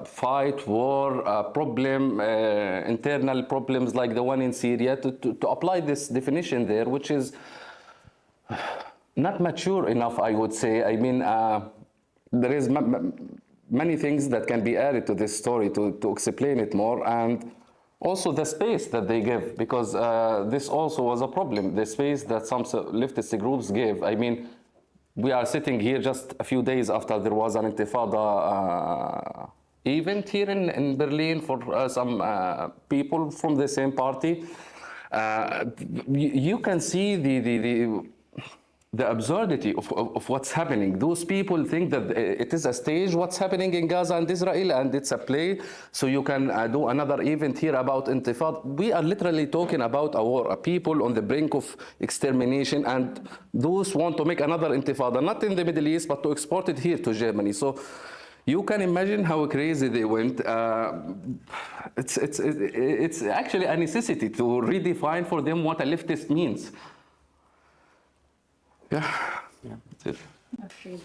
fight, war, problem, internal problems like the one in Syria, to apply this definition there, which is not mature enough, I would say. I mean, there is many things that can be added to this story to explain it more, and also the space that they give, because this also was a problem, the space that some leftist groups gave. I mean, we are sitting here just a few days after there was an Intifada event here in Berlin for some people from the same party. You can see the absurdity of what's happening. Those people think that it is a stage, what's happening in Gaza and Israel, and it's a play, so you can do another event here about Intifada. We are literally talking about a war, a people on the brink of extermination, and those want to make another Intifada, not in the Middle East, but to export it here to Germany. So you can imagine how crazy they went. It's actually a necessity to redefine for them what a leftist means. Yeah, that's it. Okay.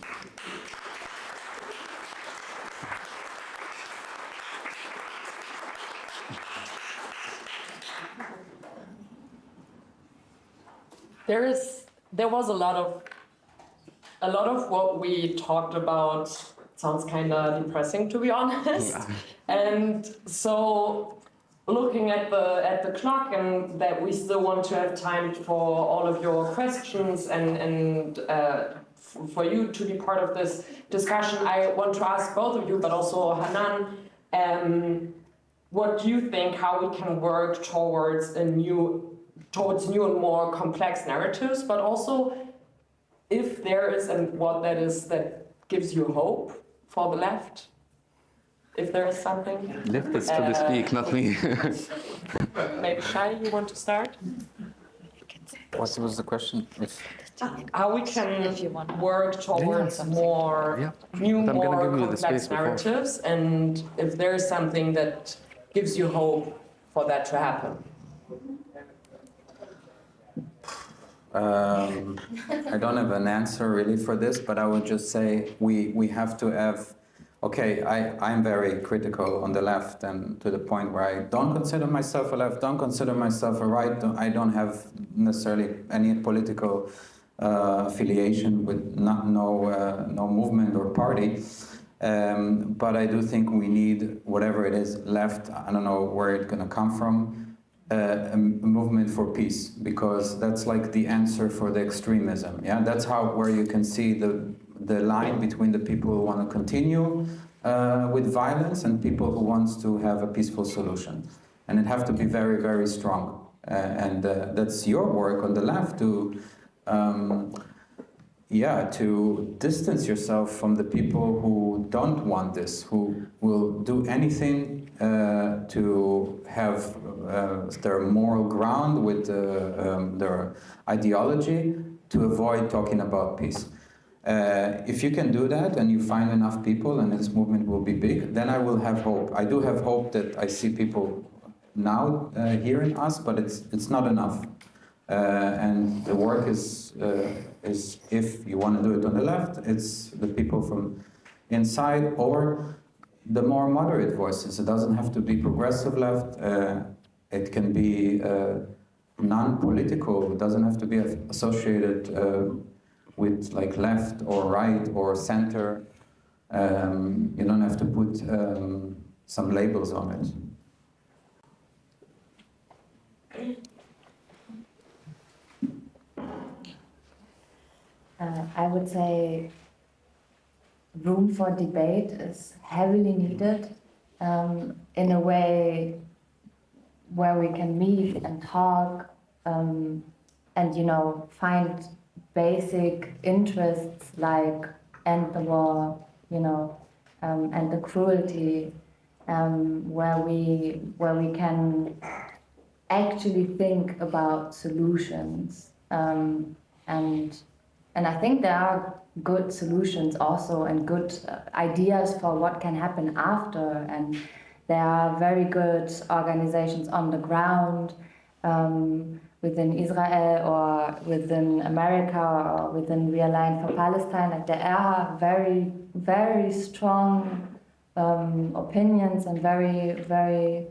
There was a lot of what we talked about sounds kind of depressing, to be honest. And so, looking at the clock, and that we still want to have time for all of your questions and for you to be part of this discussion, I want to ask both of you, but also Hanan, what do you think, how we can work towards new and more complex narratives, but also if there is, and what that is that gives you hope for the left? If there is something. Leftists to speak, not me. Maybe Shay, you want to start? What was the question? How we can work towards more complex narratives, and if there is something that gives you hope for that to happen. I don't have an answer really for this, but I would just say we have to have. Okay, I'm very critical on the left, and to the point where I don't consider myself a left, don't consider myself a right. I don't have necessarily any political affiliation with no movement or party. But I do think we need, whatever it is left, I don't know where it's going to come from, a movement for peace, because that's like the answer for the extremism. Yeah, that's where you can see the line between the people who want to continue with violence and people who wants to have a peaceful solution. And it have to be very, very strong. And that's your work on the left to to distance yourself from the people who don't want this, who will do anything to have their moral ground with their ideology to avoid talking about peace. If you can do that and you find enough people and this movement will be big, then I will have hope. I do have hope that I see people now hearing us, but it's not enough. And the work is if you want to do it on the left, it's the people from inside or the more moderate voices. It doesn't have to be progressive left. It can be non-political. It doesn't have to be associated with like left or right or center. You don't have to put some labels on it. I would say room for debate is heavily needed in a way where we can meet and talk and, you know, find basic interests like end the war, you know, and the cruelty, where we can actually think about solutions. And I think there are good solutions also and good ideas for what can happen after. And there are very good organizations on the ground within Israel or within America or within We Align for Palestine. Like there are very, very strong opinions and very, very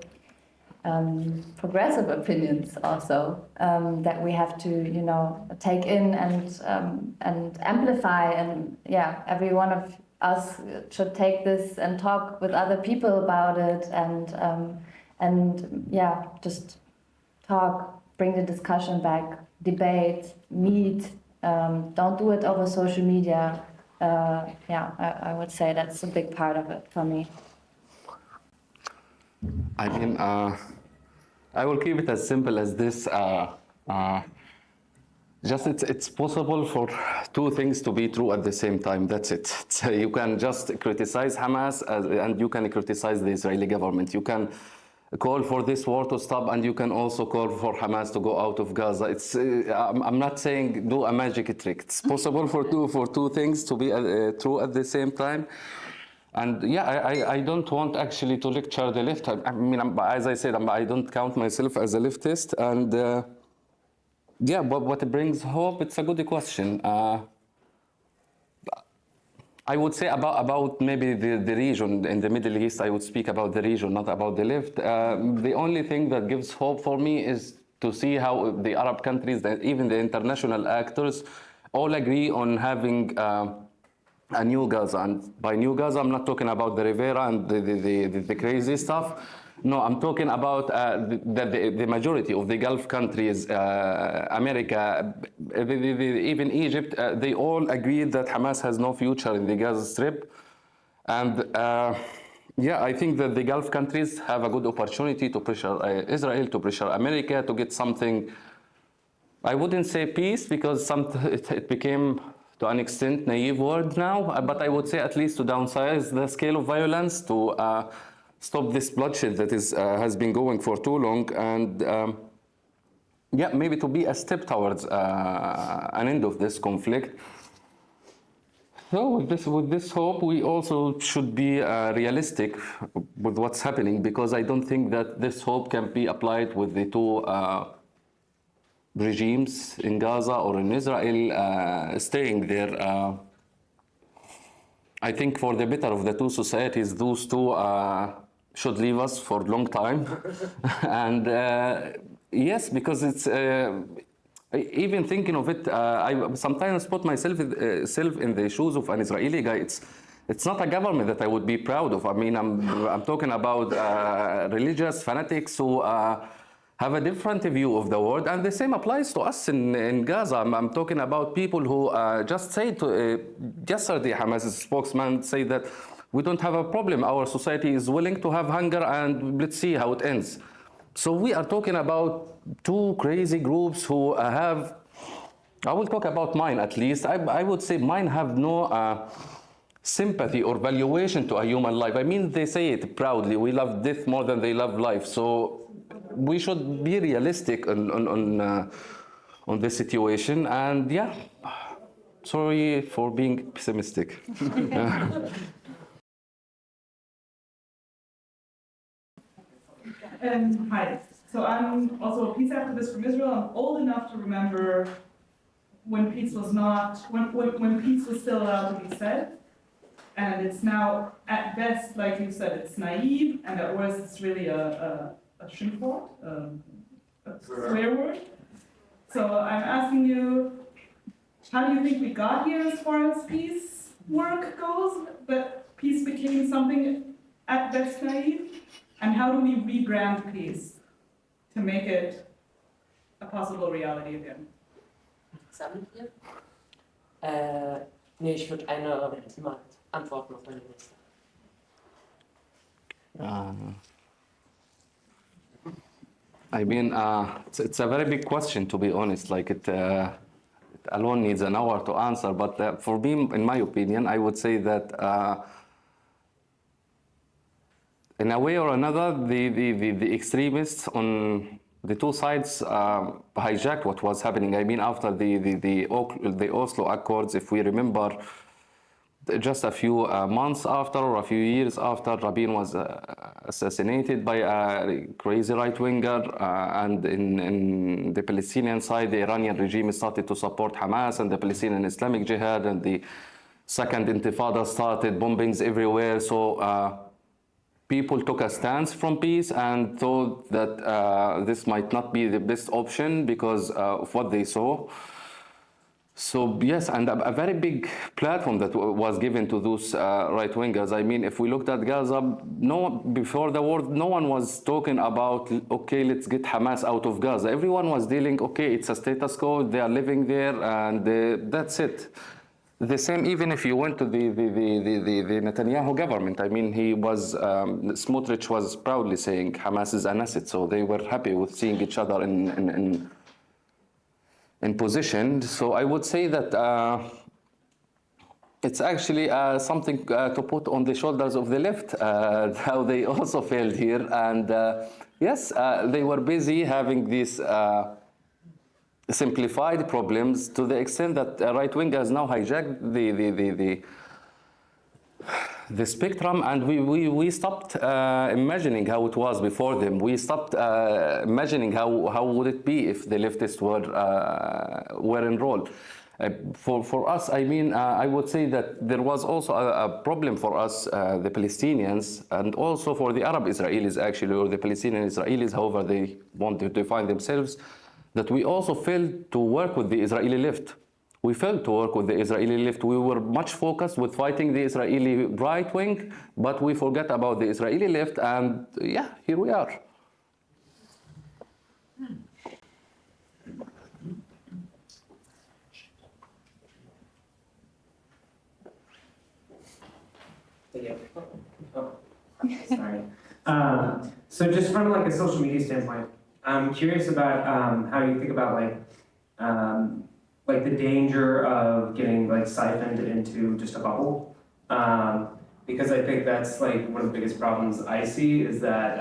progressive opinions also that we have to, you know, take in and amplify. And yeah, every one of us should take this and talk with other people about it, and yeah, just talk, bring the discussion back, debate, meet. Don't do it over social media. Yeah, I would say that's a big part of it for me. I mean, I will keep it as simple as this. Just it's possible for two things to be true at the same time. That's it. So you can just criticize Hamas and you can criticize the Israeli government. You can call for this war to stop and you can also call for Hamas to go out of Gaza. It's I'm not saying do a magic trick. It's possible for two things to be true at the same time. And yeah, I don't want actually to lecture the left. I mean, as I said, I don't count myself as a leftist. And yeah, but what brings hope, it's a good question. I would say about maybe the region in the Middle East, I would speak about the region, not about the left. The only thing that gives hope for me is to see how the Arab countries, even the international actors, all agree on having a new Gaza. And by new Gaza, I'm not talking about the Rivera and the crazy stuff. No, I'm talking about the majority of the Gulf countries, America, even Egypt, they all agreed that Hamas has no future in the Gaza Strip. And yeah, I think that the Gulf countries have a good opportunity to pressure Israel, to pressure America, to get something, I wouldn't say peace, because it became, to an extent, naive word now, but I would say at least to downsize the scale of violence, to stop this bloodshed that has been going for too long, and yeah, maybe to be a step towards an end of this conflict. So with this hope, we also should be realistic with what's happening, because I don't think that this hope can be applied with the two regimes in Gaza or in Israel staying there. I think for the better of the two societies, those two should leave us for a long time. And yes, because it's, even thinking of it, I sometimes put myself in the shoes of an Israeli guy. It's not a government that I would be proud of. I mean, I'm talking about religious fanatics who have a different view of the world, and the same applies to us in Gaza. I'm talking about people who just said yesterday, Hamas's spokesman said that we don't have a problem. Our society is willing to have hunger, and let's see how it ends. So we are talking about two crazy groups who have, I will talk about mine at least. I would say mine have no sympathy or valuation to a human life. I mean, they say it proudly, we love death more than they love life. So we should be realistic on this situation. And yeah, sorry for being pessimistic. Hi. So I'm also a peace activist from Israel. I'm old enough to remember when peace was not, when peace was still allowed to be said. And it's now, at best, like you said, it's naive, and at worst, it's really a schimpfwort, a swear word. So I'm asking you, how do you think we got here as far as peace work goes, that peace became something at best naive? And how do we rebrand peace to make it a possible reality again? Sammelt ihr? Nee, ich würde eine Antwort noch meine nächste. I mean, it's a very big question, to be honest. Like it alone needs an hour to answer. But for me, in my opinion, I would say that in a way or another, the extremists on the two sides hijacked what was happening. I mean, after the Oslo Accords, if we remember, just a few months after or a few years after Rabin was assassinated by a crazy right-winger, and in the Palestinian side, the Iranian regime started to support Hamas and the Palestinian Islamic Jihad, and the second Intifada started, bombings everywhere. So people took a stance from peace and thought that this might not be the best option because of what they saw. So yes, and a very big platform that was given to those right-wingers. I mean, if we looked at Gaza, before the war, no one was talking about, okay, let's get Hamas out of Gaza. Everyone was dealing, okay, it's a status quo, they are living there, and that's it. The same, even if you went to the Netanyahu government. I mean, Smotrich was proudly saying Hamas is an asset, so they were happy with seeing each other in position. So I would say that it's actually something to put on the shoulders of the left, how they also failed here. And yes, they were busy having these simplified problems to the extent that right-wingers now hijacked the spectrum, and we stopped imagining how it was before them. We stopped imagining how would it be if the leftists were enrolled. For us, I mean, I would say that there was also a problem for us, the Palestinians, and also for the Arab Israelis, actually, or the Palestinian Israelis, however they want to define themselves, that we also failed to work with the Israeli left. We failed to work with the Israeli left. We were much focused with fighting the Israeli right wing, but we forgot about the Israeli left, and yeah, here we are. Sorry. So just from like a social media standpoint, I'm curious about how you think about like the danger of getting like siphoned into just a bubble, because I think that's like one of the biggest problems I see is that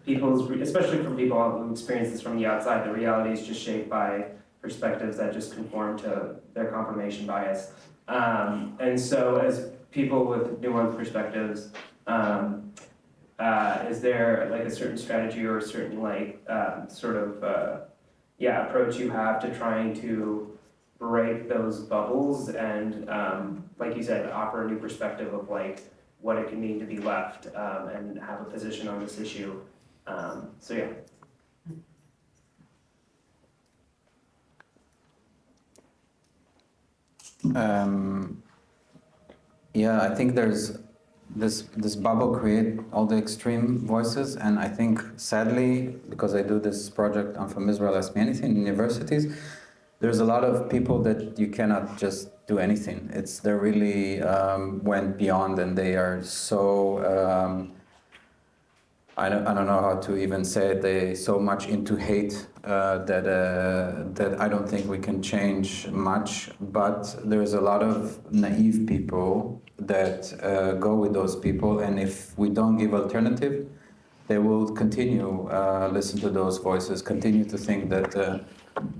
especially from people who experience this from the outside, the reality is just shaped by perspectives that just conform to their confirmation bias. And so as people with nuanced perspectives, is there like a certain strategy or a certain like approach you have to trying to break those bubbles and like you said, offer a new perspective of like what it can mean to be left and have a position on this issue. So yeah. Yeah, I think there's this bubble create all the extreme voices, and I think sadly, because I do this project, I'm from Israel, Ask Me Anything, universities, there's a lot of people that you cannot just do anything. They really went beyond, and they are so, I don't know how to even say it, they so much into hate that I don't think we can change much. But there's a lot of naive people that go with those people, and if we don't give alternative, they will continue listen to those voices, continue to think that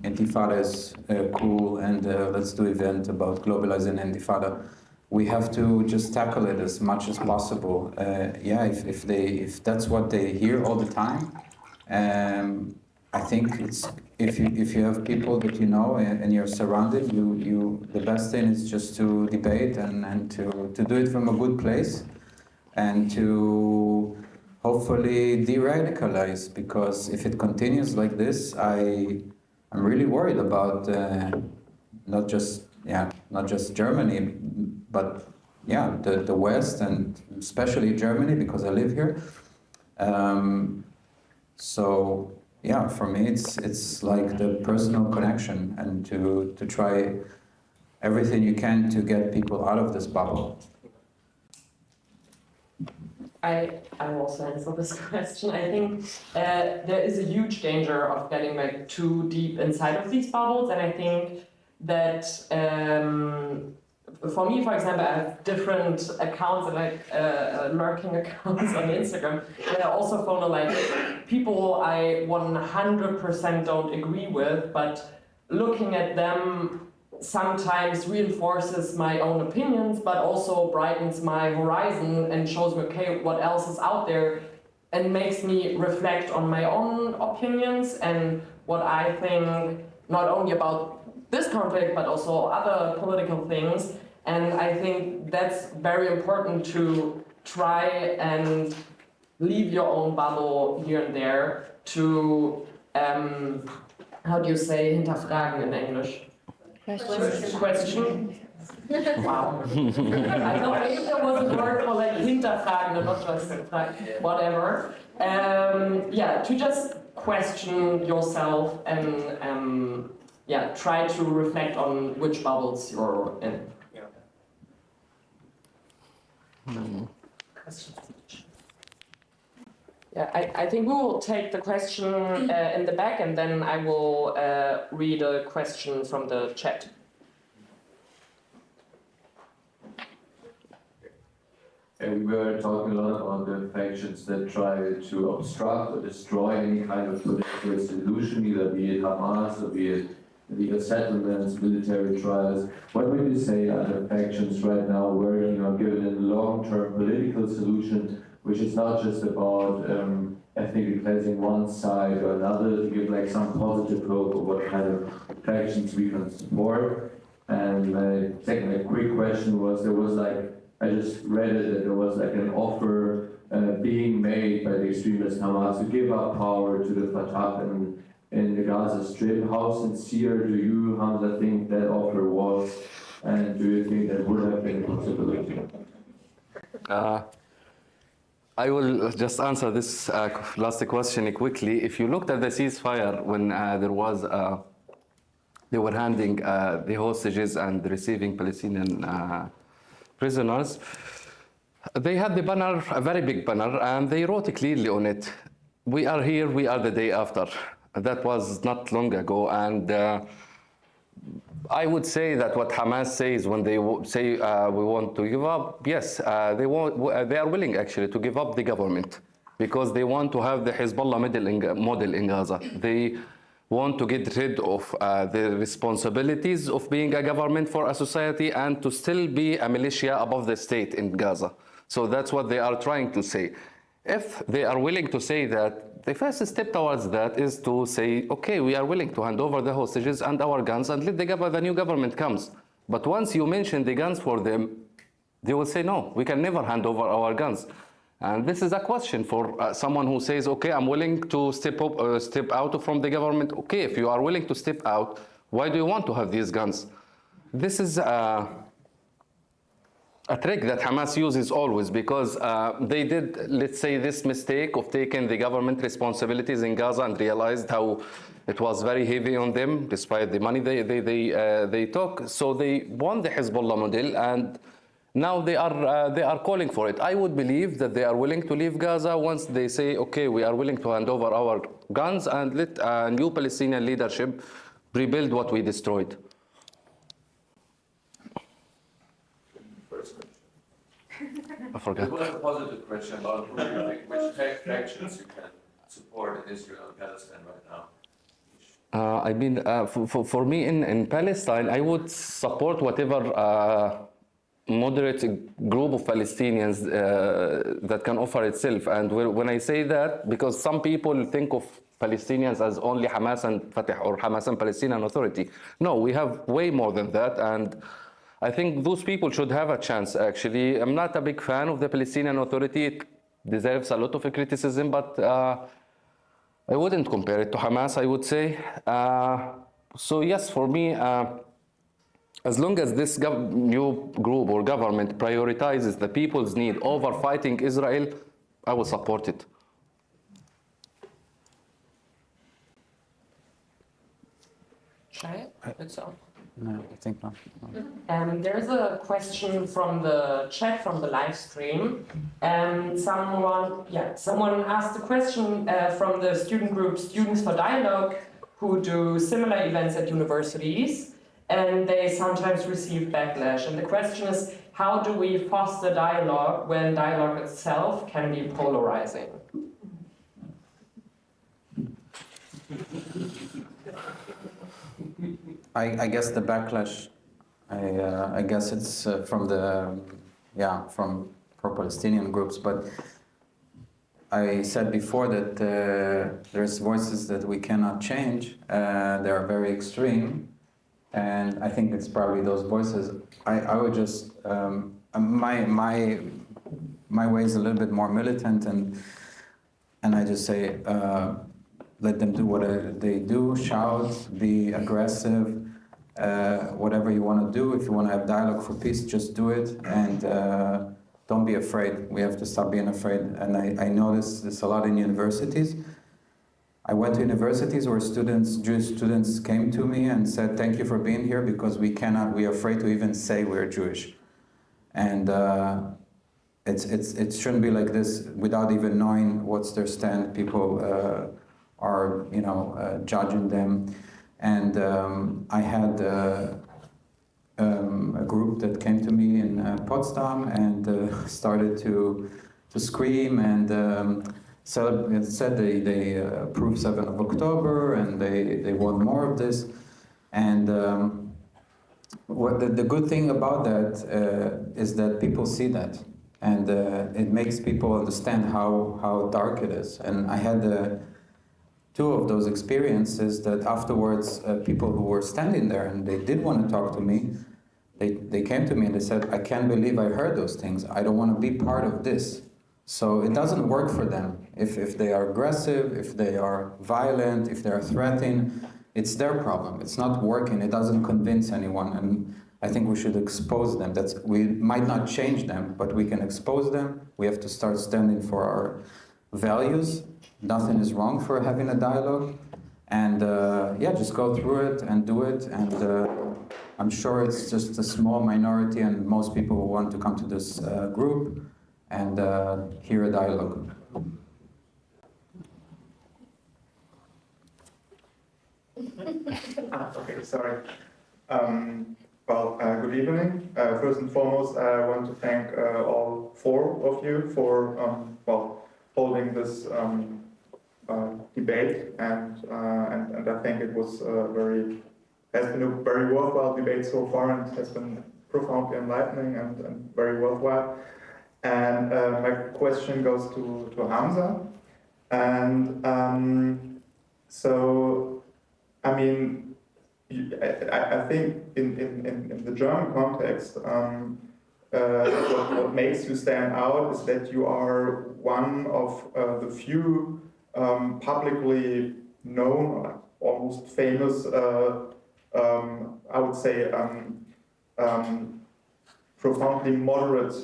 Intifada is cool, and let's do event about globalizing Intifada. We have to just tackle it as much as possible. If that's what they hear all the time, I think it's if you have people that you know and you're surrounded, the best thing is just to debate and to do it from a good place, and to hopefully de-radicalize, because if it continues like this, I'm really worried about not just Germany, but the West, and especially Germany, because I live here. So yeah, for me it's like the personal connection, and to try everything you can to get people out of this bubble. I will also answer this question. I think there is a huge danger of getting like too deep inside of these bubbles, and I think that for me, for example, I have different accounts, like lurking accounts on Instagram, where I also follow like people I 100% don't agree with, but looking at them sometimes reinforces my own opinions, but also brightens my horizon and shows me, okay, what else is out there, and makes me reflect on my own opinions and what I think, not only about this conflict, but also other political things. And I think that's very important, to try and leave your own bubble here and there, to, how do you say hinterfragen in English? Question. Wow. I thought maybe there was a word for like hinterfragen, not just whatever. To just question yourself and try to reflect on which bubbles you're in. I think we will take the question in the back, and then I will read a question from the chat. And we were talking a lot about the factions that try to obstruct or destroy any kind of political solution, either be it Hamas or be it legal settlements, military trials. What would you say are the factions right now working on giving a long-term political solution, which is not just about ethnically cleansing one side or another, to give like some positive hope of what kind of factions we can support? And my second quick question was, I just read it, that there was like an offer being made by the extremist Hamas to give up power to the Fatah in the Gaza Strip. How sincere do you, Hamza, think that offer was, and do you think that would have been a possibility? I will just answer this last question quickly. If you looked at the ceasefire when they were handing the hostages and receiving Palestinian prisoners, they had the banner, a very big banner, and they wrote clearly on it, "We are here, we are the day after." That was not long ago, and I would say that what Hamas says when they say we want to give up, yes, they are willing actually to give up the government, because they want to have the Hezbollah model in Gaza. They want to get rid of the responsibilities of being a government for a society and to still be a militia above the state in Gaza. So that's what they are trying to say. If they are willing to say that, the first step towards that is to say, okay, we are willing to hand over the hostages and our guns and let the new government comes. But once you mention the guns for them, they will say, no, we can never hand over our guns. And this is a question for someone who says, okay, I'm willing to step out from the government. Okay, if you are willing to step out, why do you want to have these guns? This is a trick that Hamas uses always, because they did, let's say, this mistake of taking the government responsibilities in Gaza and realized how it was very heavy on them despite the money they took. So they won the Hezbollah model, and now they are calling for it. I would believe that they are willing to leave Gaza once they say, okay, we are willing to hand over our guns and let a new Palestinian leadership rebuild what we destroyed. I forgot. It was a positive question about who you think, which factions you can support in Israel and Palestine right now. I mean, for me in Palestine, I would support whatever moderate group of Palestinians that can offer itself. And when I say that, because some people think of Palestinians as only Hamas and Fatah or Hamas and Palestinian Authority. No, we have way more than that. And I think those people should have a chance, actually. I'm not a big fan of the Palestinian Authority. It deserves a lot of criticism, but I wouldn't compare it to Hamas, I would say. So yes, for me, as long as this new group or government prioritizes the people's need over fighting Israel, I will support it. Shay? No, I think not. There's a question from the chat, from the live stream. Someone asked a question from the student group Students for Dialogue, who do similar events at universities, and they sometimes receive backlash. And the question is, how do we foster dialogue when dialogue itself can be polarizing? I guess the backlash, I guess it's from the, from pro-Palestinian groups, but I said before that there's voices that we cannot change. They are very extreme, and I think it's probably those voices. I would just, my way is a little bit more militant, and I just say, let them do what they do, shout, be aggressive, whatever you want to do. If you want to have dialogue for peace, just do it, and don't be afraid. We have to stop being afraid. And I notice this a lot in universities. I went to universities where Jewish students came to me and said, thank you for being here, because we are afraid to even say we're Jewish. And it shouldn't be like this without even knowing what's their stand. People are, judging them. And I had a group that came to me in Potsdam and started to scream and said they approved 7th of October and they want more of this. And what the good thing about that is that people see that, and it makes people understand how dark it is. And I had two of those experiences that afterwards people who were standing there and they did want to talk to me, they came to me and they said, I can't believe I heard those things. I don't want to be part of this. So it doesn't work for them. If they are aggressive, if they are violent, if they are threatening, it's their problem. It's not working. It doesn't convince anyone. And I think we should expose them. We might not change them, but we can expose them. We have to start standing for our values. Nothing is wrong for having a dialogue. And just go through it and do it. And I'm sure it's just a small minority, and most people will want to come to this group and hear a dialogue. Okay, sorry. Good evening. First and foremost, I want to thank all four of you for holding this debate, and I think it was has been a very worthwhile debate so far, and has been profoundly enlightening and very worthwhile. And my question goes to Hamza, and so I mean, I think in the German context, what makes you stand out is that you are one of the few publicly known, almost famous, I would say, profoundly moderate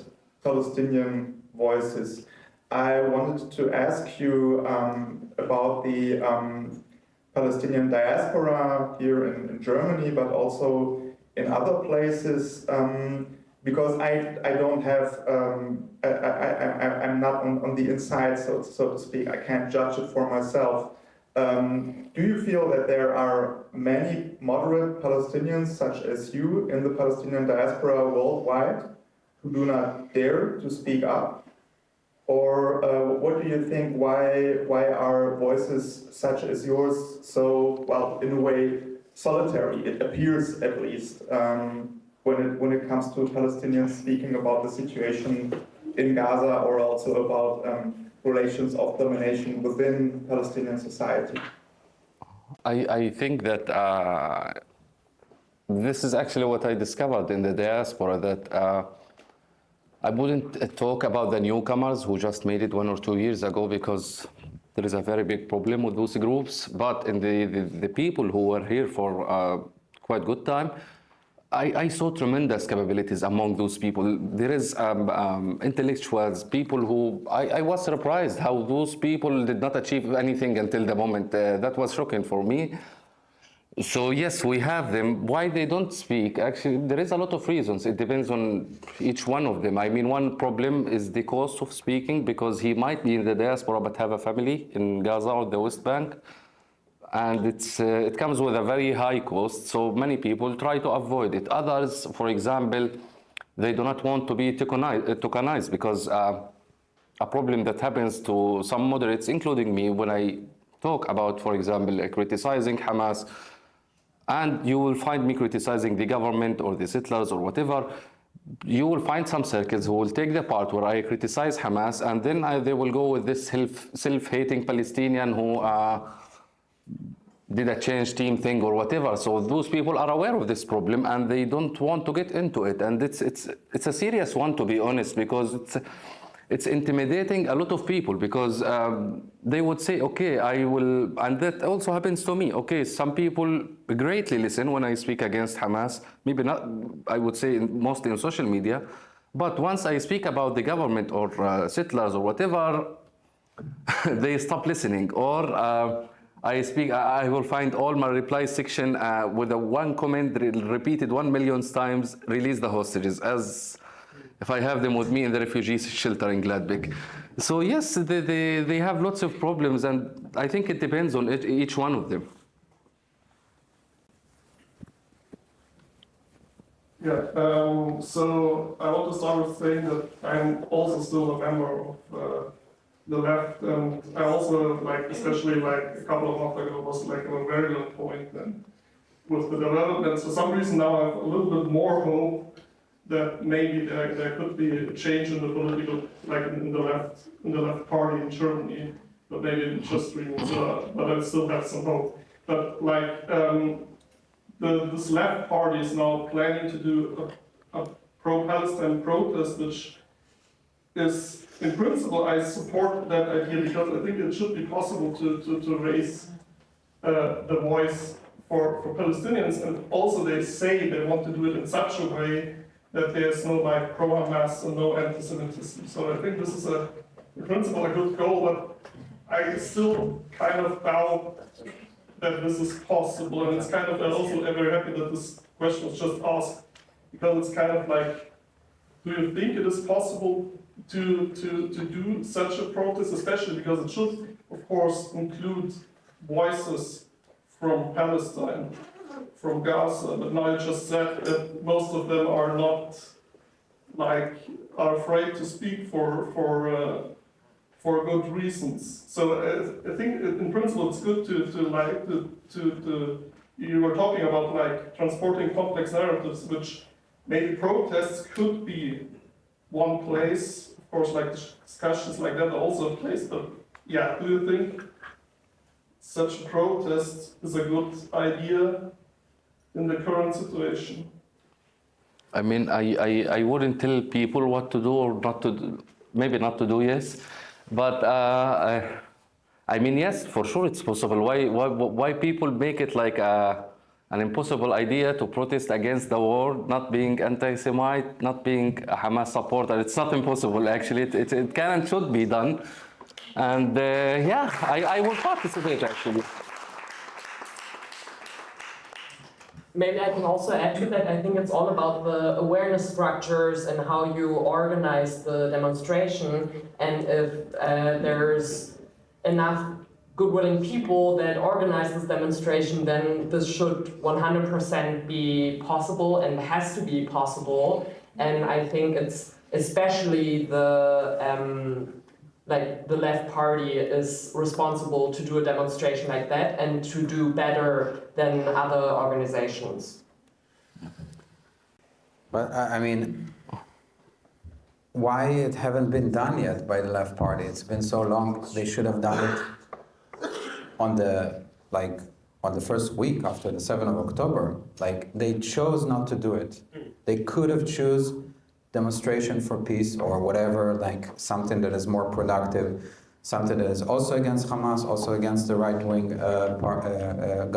Palestinian voices. I wanted to ask you about the Palestinian diaspora here in Germany, but also in other places, because I don't have, I'm not on the inside, so to speak. I can't judge it for myself. Do you feel that there are many moderate Palestinians, such as you, in the Palestinian diaspora worldwide, who do not dare to speak up? Or what do you think, why are voices such as yours so, well, in a way, solitary? It appears, at least, when it comes to Palestinians speaking about the situation in Gaza, or also about relations of domination within Palestinian society. I think that this is actually what I discovered in the diaspora, that I wouldn't talk about the newcomers who just made it 1 or 2 years ago, because there is a very big problem with those groups. But in the people who were here for quite good time, I saw tremendous capabilities among those people. There is intellectuals, people who, I was surprised how those people did not achieve anything until the moment. That was shocking for me. So yes, we have them. Why they don't speak? Actually, there is a lot of reasons. It depends on each one of them. I mean, one problem is the cost of speaking, because he might be in the diaspora but have a family in Gaza or the West Bank. And it comes with a very high cost, so many people try to avoid it. Others, for example, they do not want to be tokenized, because a problem that happens to some moderates, including me, when I talk about, for example, criticizing Hamas, and you will find me criticizing the government or the settlers or whatever, you will find some circles who will take the part where I criticize Hamas, and then they will go with this self-hating Palestinian who did a change team thing or whatever. So those people are aware of this problem and they don't want to get into it. And it's a serious one, to be honest, because it's intimidating a lot of people, because they would say, okay, I will, and that also happens to me. Okay, some people greatly listen when I speak against Hamas, maybe not, I would say mostly in social media, but once I speak about the government or settlers or whatever, they stop listening. Or I will find all my reply section with a one comment repeated 1 million times, release the hostages, as if I have them with me in the refugee shelter in Gladbeck. So yes, they have lots of problems, and I think it depends on each one of them. Yeah, so I want to start with saying that I'm also still a member of the left, and I also, like, especially like a couple of months ago, was like on a very low point, and with the developments, for some reason now I have a little bit more hope that maybe there could be a change in the political, like in the left party in Germany, but maybe it's just dreaming. So, but I still have some hope. But like this left party is now planning to do a pro-Palestine protest, which is, in principle, I support that idea, because I think it should be possible to raise the voice for Palestinians, and also they say they want to do it in such a way that there's no like pro-Hamas and no anti-Semitism. So I think this is in principle, a good goal, but I still kind of doubt that this is possible, and it's kind of, I'm also very happy that this question was just asked, because it's kind of like, do you think it is possible to do such a protest, especially because it should, of course, include voices from Palestine, from Gaza, but now you just said that most of them are not, like, are afraid to speak for good reasons. So I think in principle it's good to you were talking about like transporting complex narratives, which maybe protests could be one place. Of course, like discussions like that are also a place, but yeah, do you think such a protest is a good idea in the current situation? I mean, I wouldn't tell people what to do or not to do, maybe not to do, yes. But I mean, yes, for sure it's possible. Why people make it like a an impossible idea to protest against the war, not being anti-Semite, not being a Hamas supporter. It's not impossible, actually. It can and should be done. And yeah, I will participate, actually. Maybe I can also add to that. I think it's all about the awareness structures and how you organize the demonstration, and if there's enough good-willing people that organize this demonstration, then this should 100% be possible and has to be possible. And I think it's especially the left party is responsible to do a demonstration like that and to do better than other organizations. But I mean, why it haven't been done yet by the left party? It's been so long. They should have done it on the first week after the 7th of October. Like, they chose not to do it. They could have choose demonstration for peace or whatever, like something that is more productive, something that is also against Hamas, also against the right-wing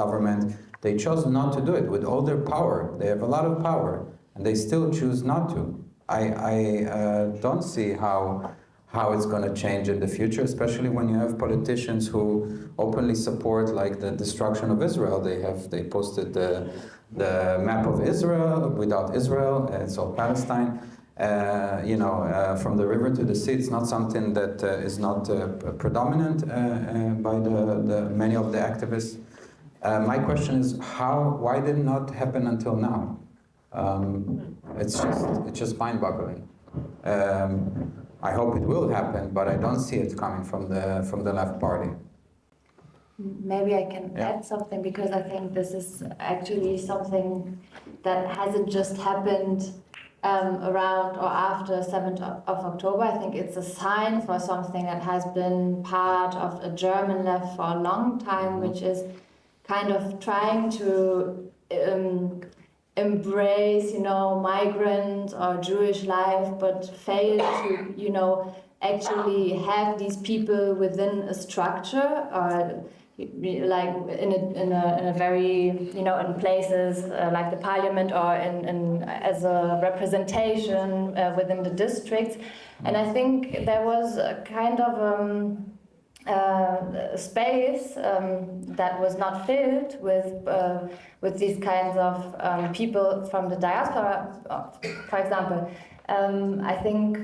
government. They chose not to do it with all their power. They have a lot of power, and they still choose not to. I don't see how it's going to change in the future, especially when you have politicians who openly support like the destruction of Israel. They posted the map of Israel without Israel. It's all Palestine. From the river to the sea, it's not something that is not predominant by the many of the activists. My question is, why did it not happen until now? It's just mind-boggling. I hope it will happen, but I don't see it coming from the left party. Maybe I can add something, because I think this is actually something that hasn't just happened around or after 7th of October. I think it's a sign for something that has been part of a German left for a long time, which is kind of trying to embrace, migrant or Jewish life, but fail to, actually have these people within a structure, or like in a very, in places like the parliament, or as a representation within the districts. And I think there was a kind of space that was not filled with these kinds of people from the diaspora. For example, I think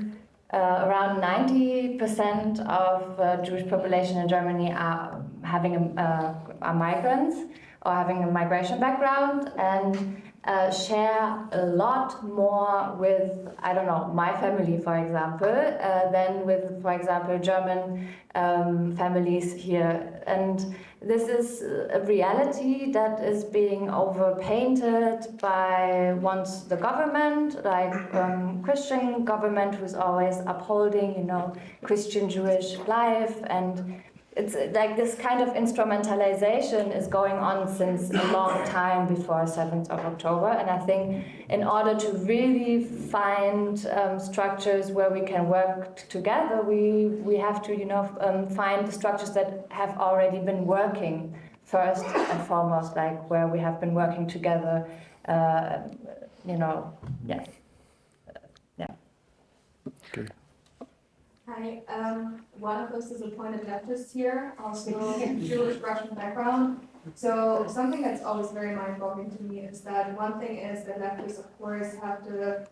around 90% of Jewish population in Germany are are migrants or having a migration background, and share a lot more with, I don't know, my family, for example, than with, for example, German families here. And this is a reality that is being overpainted by the government, like Christian government, who's always upholding, Christian Jewish life, and it's like this kind of instrumentalization is going on since a long time before 7th of October. And I think in order to really find structures where we can work together, we have to, find the structures that have already been working first and foremost, like where we have been working together, yeah. Okay. Hi, one of us is a appointed leftist here, also Jewish Russian background. So something that's always very mind-boggling to me is that one thing is that leftists, of course, have the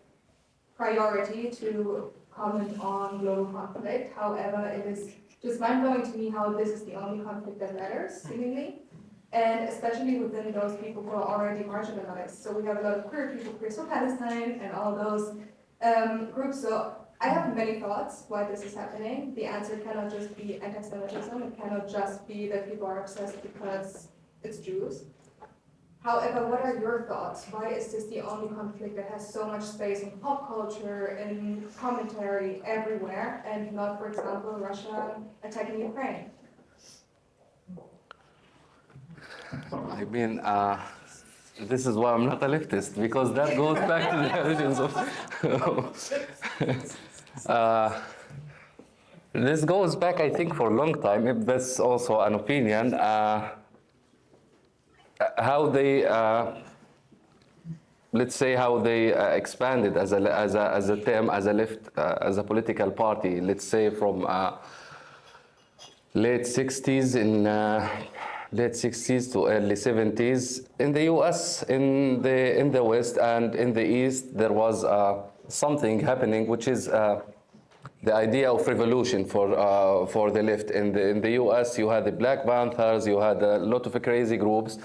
priority to comment on global conflict. However, it is just mind-blowing to me how this is the only conflict that matters, seemingly. And especially within those people who are already marginalized. So we have a lot of queer people, Queers for Palestine, and all those groups. So I have many thoughts why this is happening. The answer cannot just be anti-Semitism. It cannot just be that people are obsessed because it's Jews. However, what are your thoughts? Why is this the only conflict that has so much space in pop culture, in commentary, everywhere, and not, for example, Russia attacking Ukraine? I mean, this is why I'm not a leftist, because that goes back to the origins of... this goes back, I think, for a long time. If that's also an opinion. how they let's say how they expanded as a term, as a left, as a political party, let's say from late 60s late 60s to early 70s in the US, in the West and in the East. There was something happening, which is the idea of revolution for the left. In the US, you had the Black Panthers, you had a lot of crazy groups.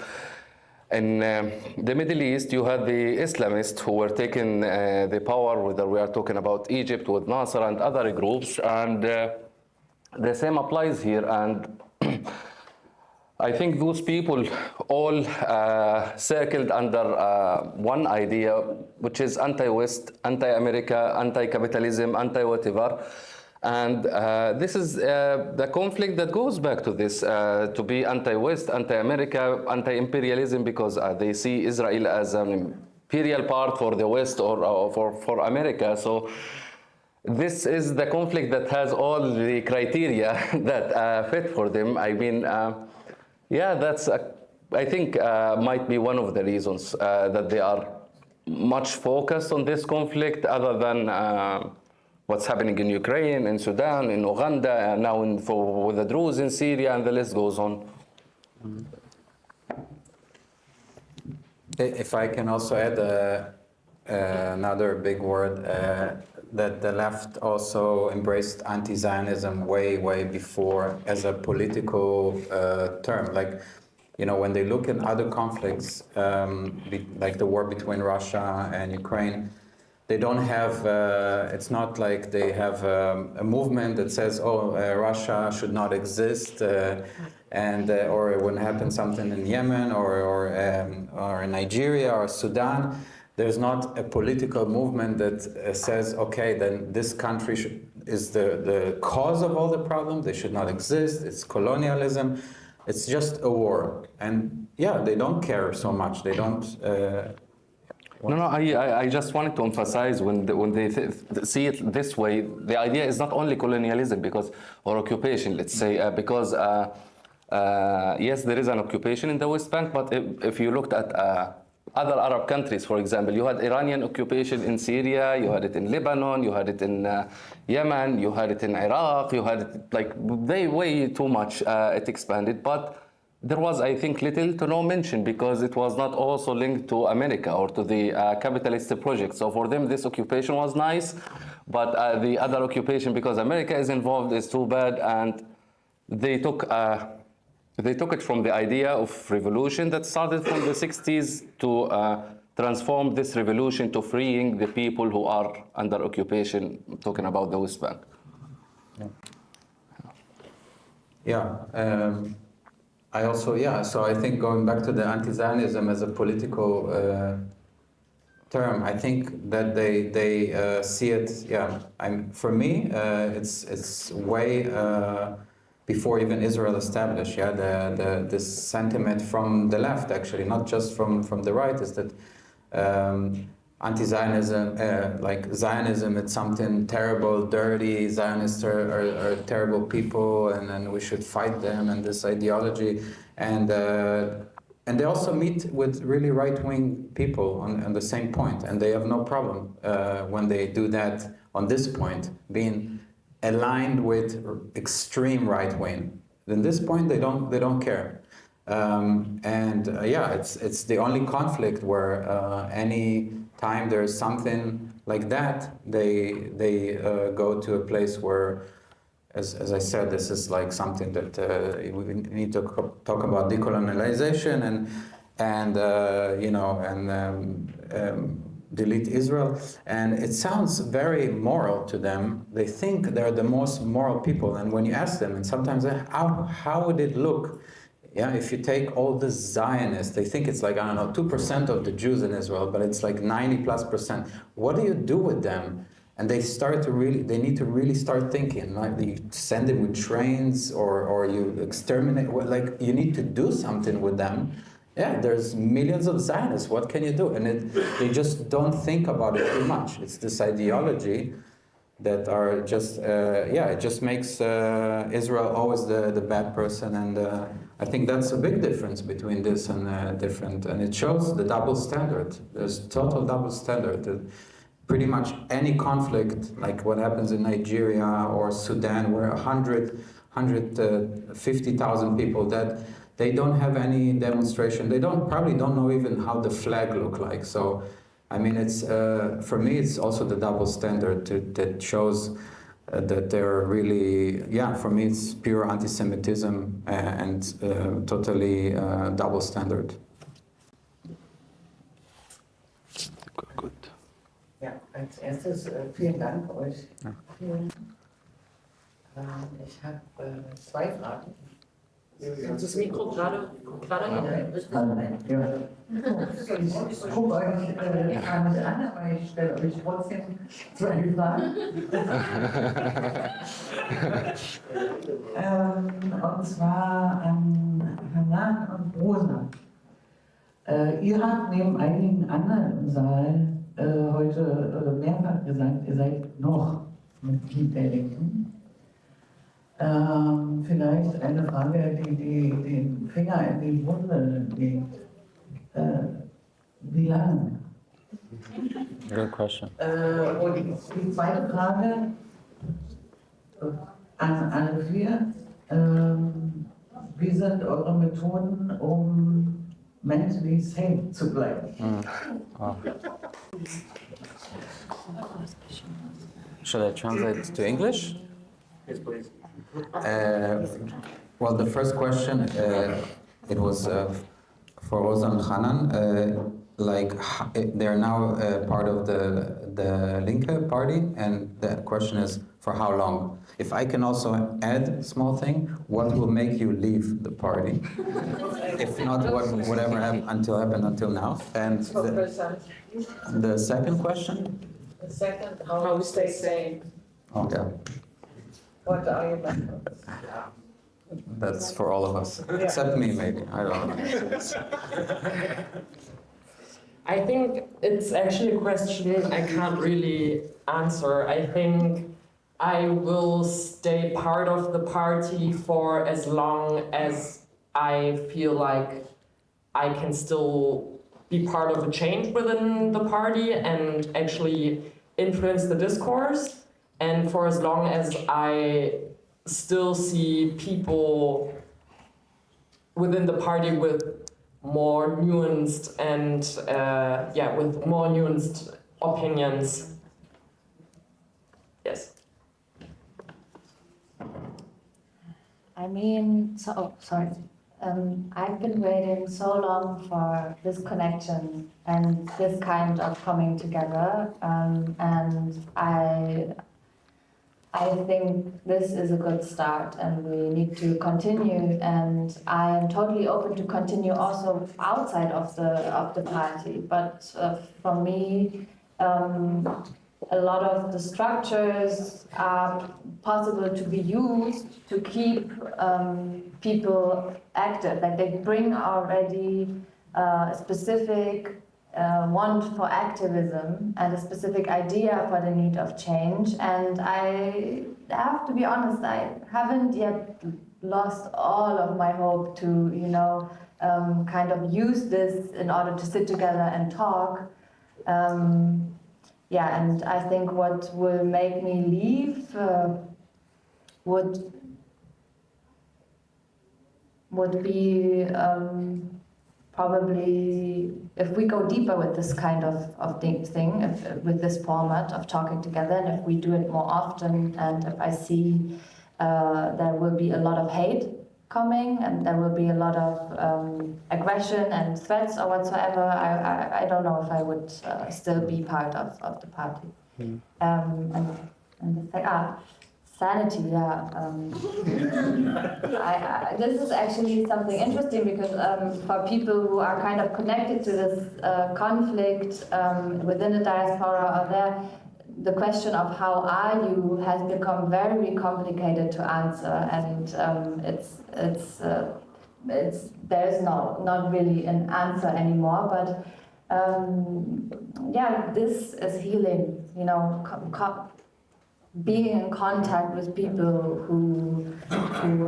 In the Middle East, you had the Islamists who were taking the power, whether we are talking about Egypt with Nasser and other groups, and the same applies here. And I think those people all circled under one idea, which is anti-West, anti-America, anti-capitalism, anti-whatever. And this is the conflict that goes back to this, to be anti-West, anti-America, anti-imperialism, because they see Israel as an imperial part for the West or for America. So this is the conflict that has all the criteria that fit for them. I mean, yeah, that's, I think, might be one of the reasons that they are much focused on this conflict, other than what's happening in Ukraine, in Sudan, in Uganda, and now with the Druze in Syria, and the list goes on. If I can also add another big word, that the left also embraced anti-Zionism way before as a political term. Like, you know, when they look at other conflicts, like the war between Russia and Ukraine, they don't have, it's not like they have a movement that says, oh, Russia should not exist, or when happens something in Yemen or in Nigeria or Sudan, there's not a political movement that says, okay, then this country is the cause of all the problems, they should not exist, it's colonialism, it's just a war. And yeah, they don't care so much, they don't... No, I just wanted to emphasize when they see it this way, the idea is not only colonialism or occupation, let's say, because yes, there is an occupation in the West Bank, but if you looked at other Arab countries, for example, you had Iranian occupation in Syria, you had it in Lebanon, you had it in Yemen, you had it in Iraq, you had it like way too much, it expanded, but there was, I think, little to no mention because it was not also linked to America or to the capitalist project. So for them, this occupation was nice, but the other occupation, because America is involved, is too bad. And they took it from the idea of revolution that started from the 60s to transform this revolution to freeing the people who are under occupation, talking about the West Bank. Yeah. I also, so I think going back to the anti-Zionism as a political term, I think that they see it, for me, it's way before even Israel established, this sentiment from the left, actually, not just from the right, is that anti-Zionism, like Zionism, it's something terrible, dirty. Zionists are terrible people, and we should fight them, and this ideology. And they also meet with really right-wing people on the same point, and they have no problem when they do that on this point, being aligned with extreme right-wing. At this point, they don't care. It's the only conflict where any time there's something like that, they go to a place where, as I said, this is like something that we need to talk about decolonialization and delete Israel. And it sounds very moral to them. They think they're the most moral people. And when you ask them, and sometimes how would it look? Yeah, if you take all the Zionists, they think it's like, I don't know, 2% of the Jews in Israel, but it's like 90+%. What do you do with them? And they need to really start thinking, like you send them with trains or you exterminate, like you need to do something with them. Yeah, there's millions of Zionists, what can you do? And they just don't think about it too much. It's this ideology that are just, it just makes Israel always the bad person and I think that's a big difference between this and and it shows the double standard. There's total double standard. Pretty much any conflict, like what happens in Nigeria or Sudan, where 150,000 people dead, they don't have any demonstration. They probably don't know even how the flag look like. So, I mean, it's for me, it's also the double standard that shows that they're really, for me, it's pure anti-Semitism and totally double standard. Good. Ja, als erstes vielen Dank euch. Ja. Ich habe zwei Fragen. Kannst du das Mikro gerade hin? Ich gucke euch gerade an, aber ich stelle euch trotzdem zwei Fragen. Und zwar an Hanan und Rosa. Ihr habt neben einigen anderen im Saal heute mehrfach gesagt, ihr seid noch Mitglied der Linken. Vielleicht eine Frage, die den Finger in die Wunde legt. Wie lange? Good question. Und die zweite Frage an alle vier. Wie sind eure Methoden, um mentally safe zu bleiben? Should I translate to English? Yes, please. Well, the first question, it was for Rosa and Hanan. They're now part of the Linke party, and the question is for how long? If I can also add a small thing, what will make you leave the party? If not, whatever happened until now. And the second question? The second, how you stay sane? Okay. What are your methods? That's for all of us, except me, maybe. I don't know. I think it's actually a question I can't really answer. I think I will stay part of the party for as long as I feel like I can still be part of a change within the party and actually influence the discourse. And for as long as I still see people within the party with more nuanced and with more nuanced opinions. Yes. I mean, sorry. I've been waiting so long for this connection and this kind of coming together, and I think this is a good start, and we need to continue. And I am totally open to continue also outside of the party. But for me, a lot of the structures are possible to be used to keep people active. Like they bring already a specific want for activism and a specific idea for the need of change. And I have to be honest, I haven't yet lost all of my hope to, kind of use this in order to sit together and talk. And I think what will make me leave would be probably if we go deeper with this kind of thing, with this format of talking together, and if we do it more often, and if I see there will be a lot of hate coming, and there will be a lot of aggression and threats or whatsoever, I don't know if I would still be part of the party. Sanity, this is actually something interesting because for people who are kind of connected to this conflict within the diaspora or there, the question of how are you has become very complicated to answer, and there's not really an answer anymore. But this is healing, being in contact with people who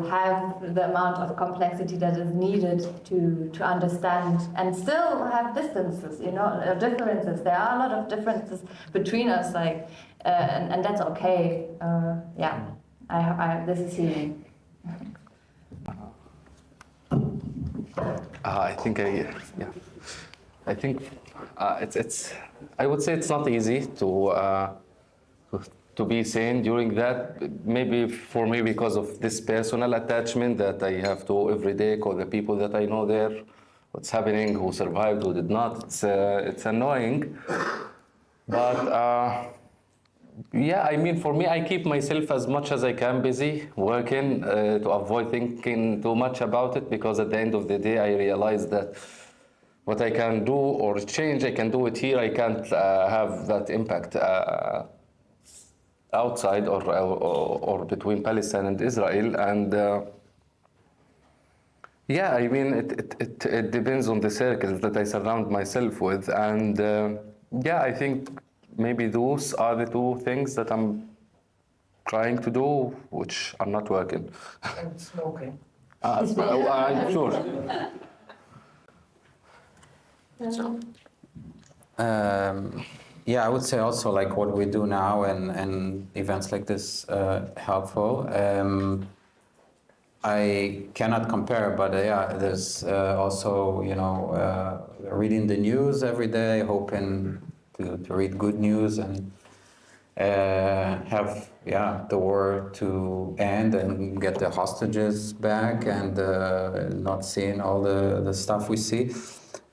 have the amount of complexity that is needed to understand and still have distances, you know, differences. There are a lot of differences between us, like, and that's okay. Yeah, this is healing. I think I would say it's not easy to be sane during that. Maybe for me because of this personal attachment that I have to every day call the people that I know there, what's happening, who survived, who did not. It's annoying, but yeah, I mean, for me, I keep myself as much as I can busy working to avoid thinking too much about it, because at the end of the day, I realize that what I can do or change, I can do it here. I can't have that impact outside or between Palestine and Israel. And yeah, I mean, it depends on the circles that I surround myself with. And yeah, I think maybe those are the two things that I'm trying to do, which are not working. And smoking. I'm sure. Yeah, I would say also like what we do now and events like this helpful. I cannot compare, but yeah, there's also, you know, reading the news every day, hoping to read good news and have the war to end and get the hostages back and not seeing all the stuff we see.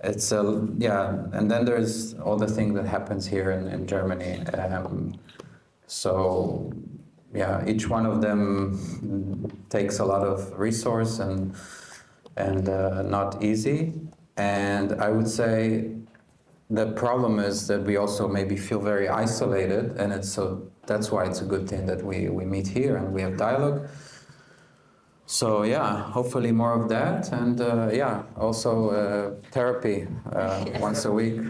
It's and then there's all the thing that happens here in Germany. So yeah, each one of them takes a lot of resource and not easy. And I would say the problem is that we also maybe feel very isolated, and that's why it's a good thing that we meet here and we have dialogue. So yeah, hopefully more of that, and yeah, also therapy once a week.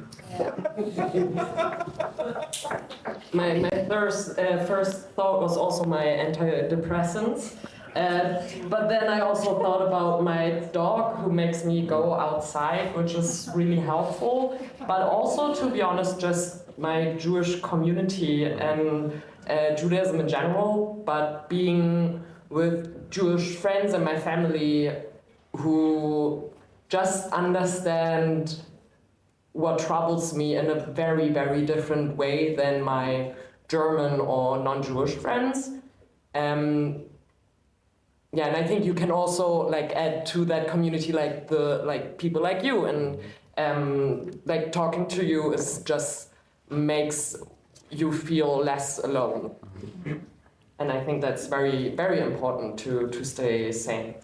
My first thought was also my antidepressants, but then I also thought about my dog who makes me go outside, which is really helpful, but also, to be honest, just my Jewish community and Judaism in general, but being with Jewish friends and my family who just understand what troubles me in a very, very different way than my German or non-Jewish friends. Yeah, and I think you can also like add to that community like people like you, and like talking to you is just makes you feel less alone. And I think that's very, very important to stay sane.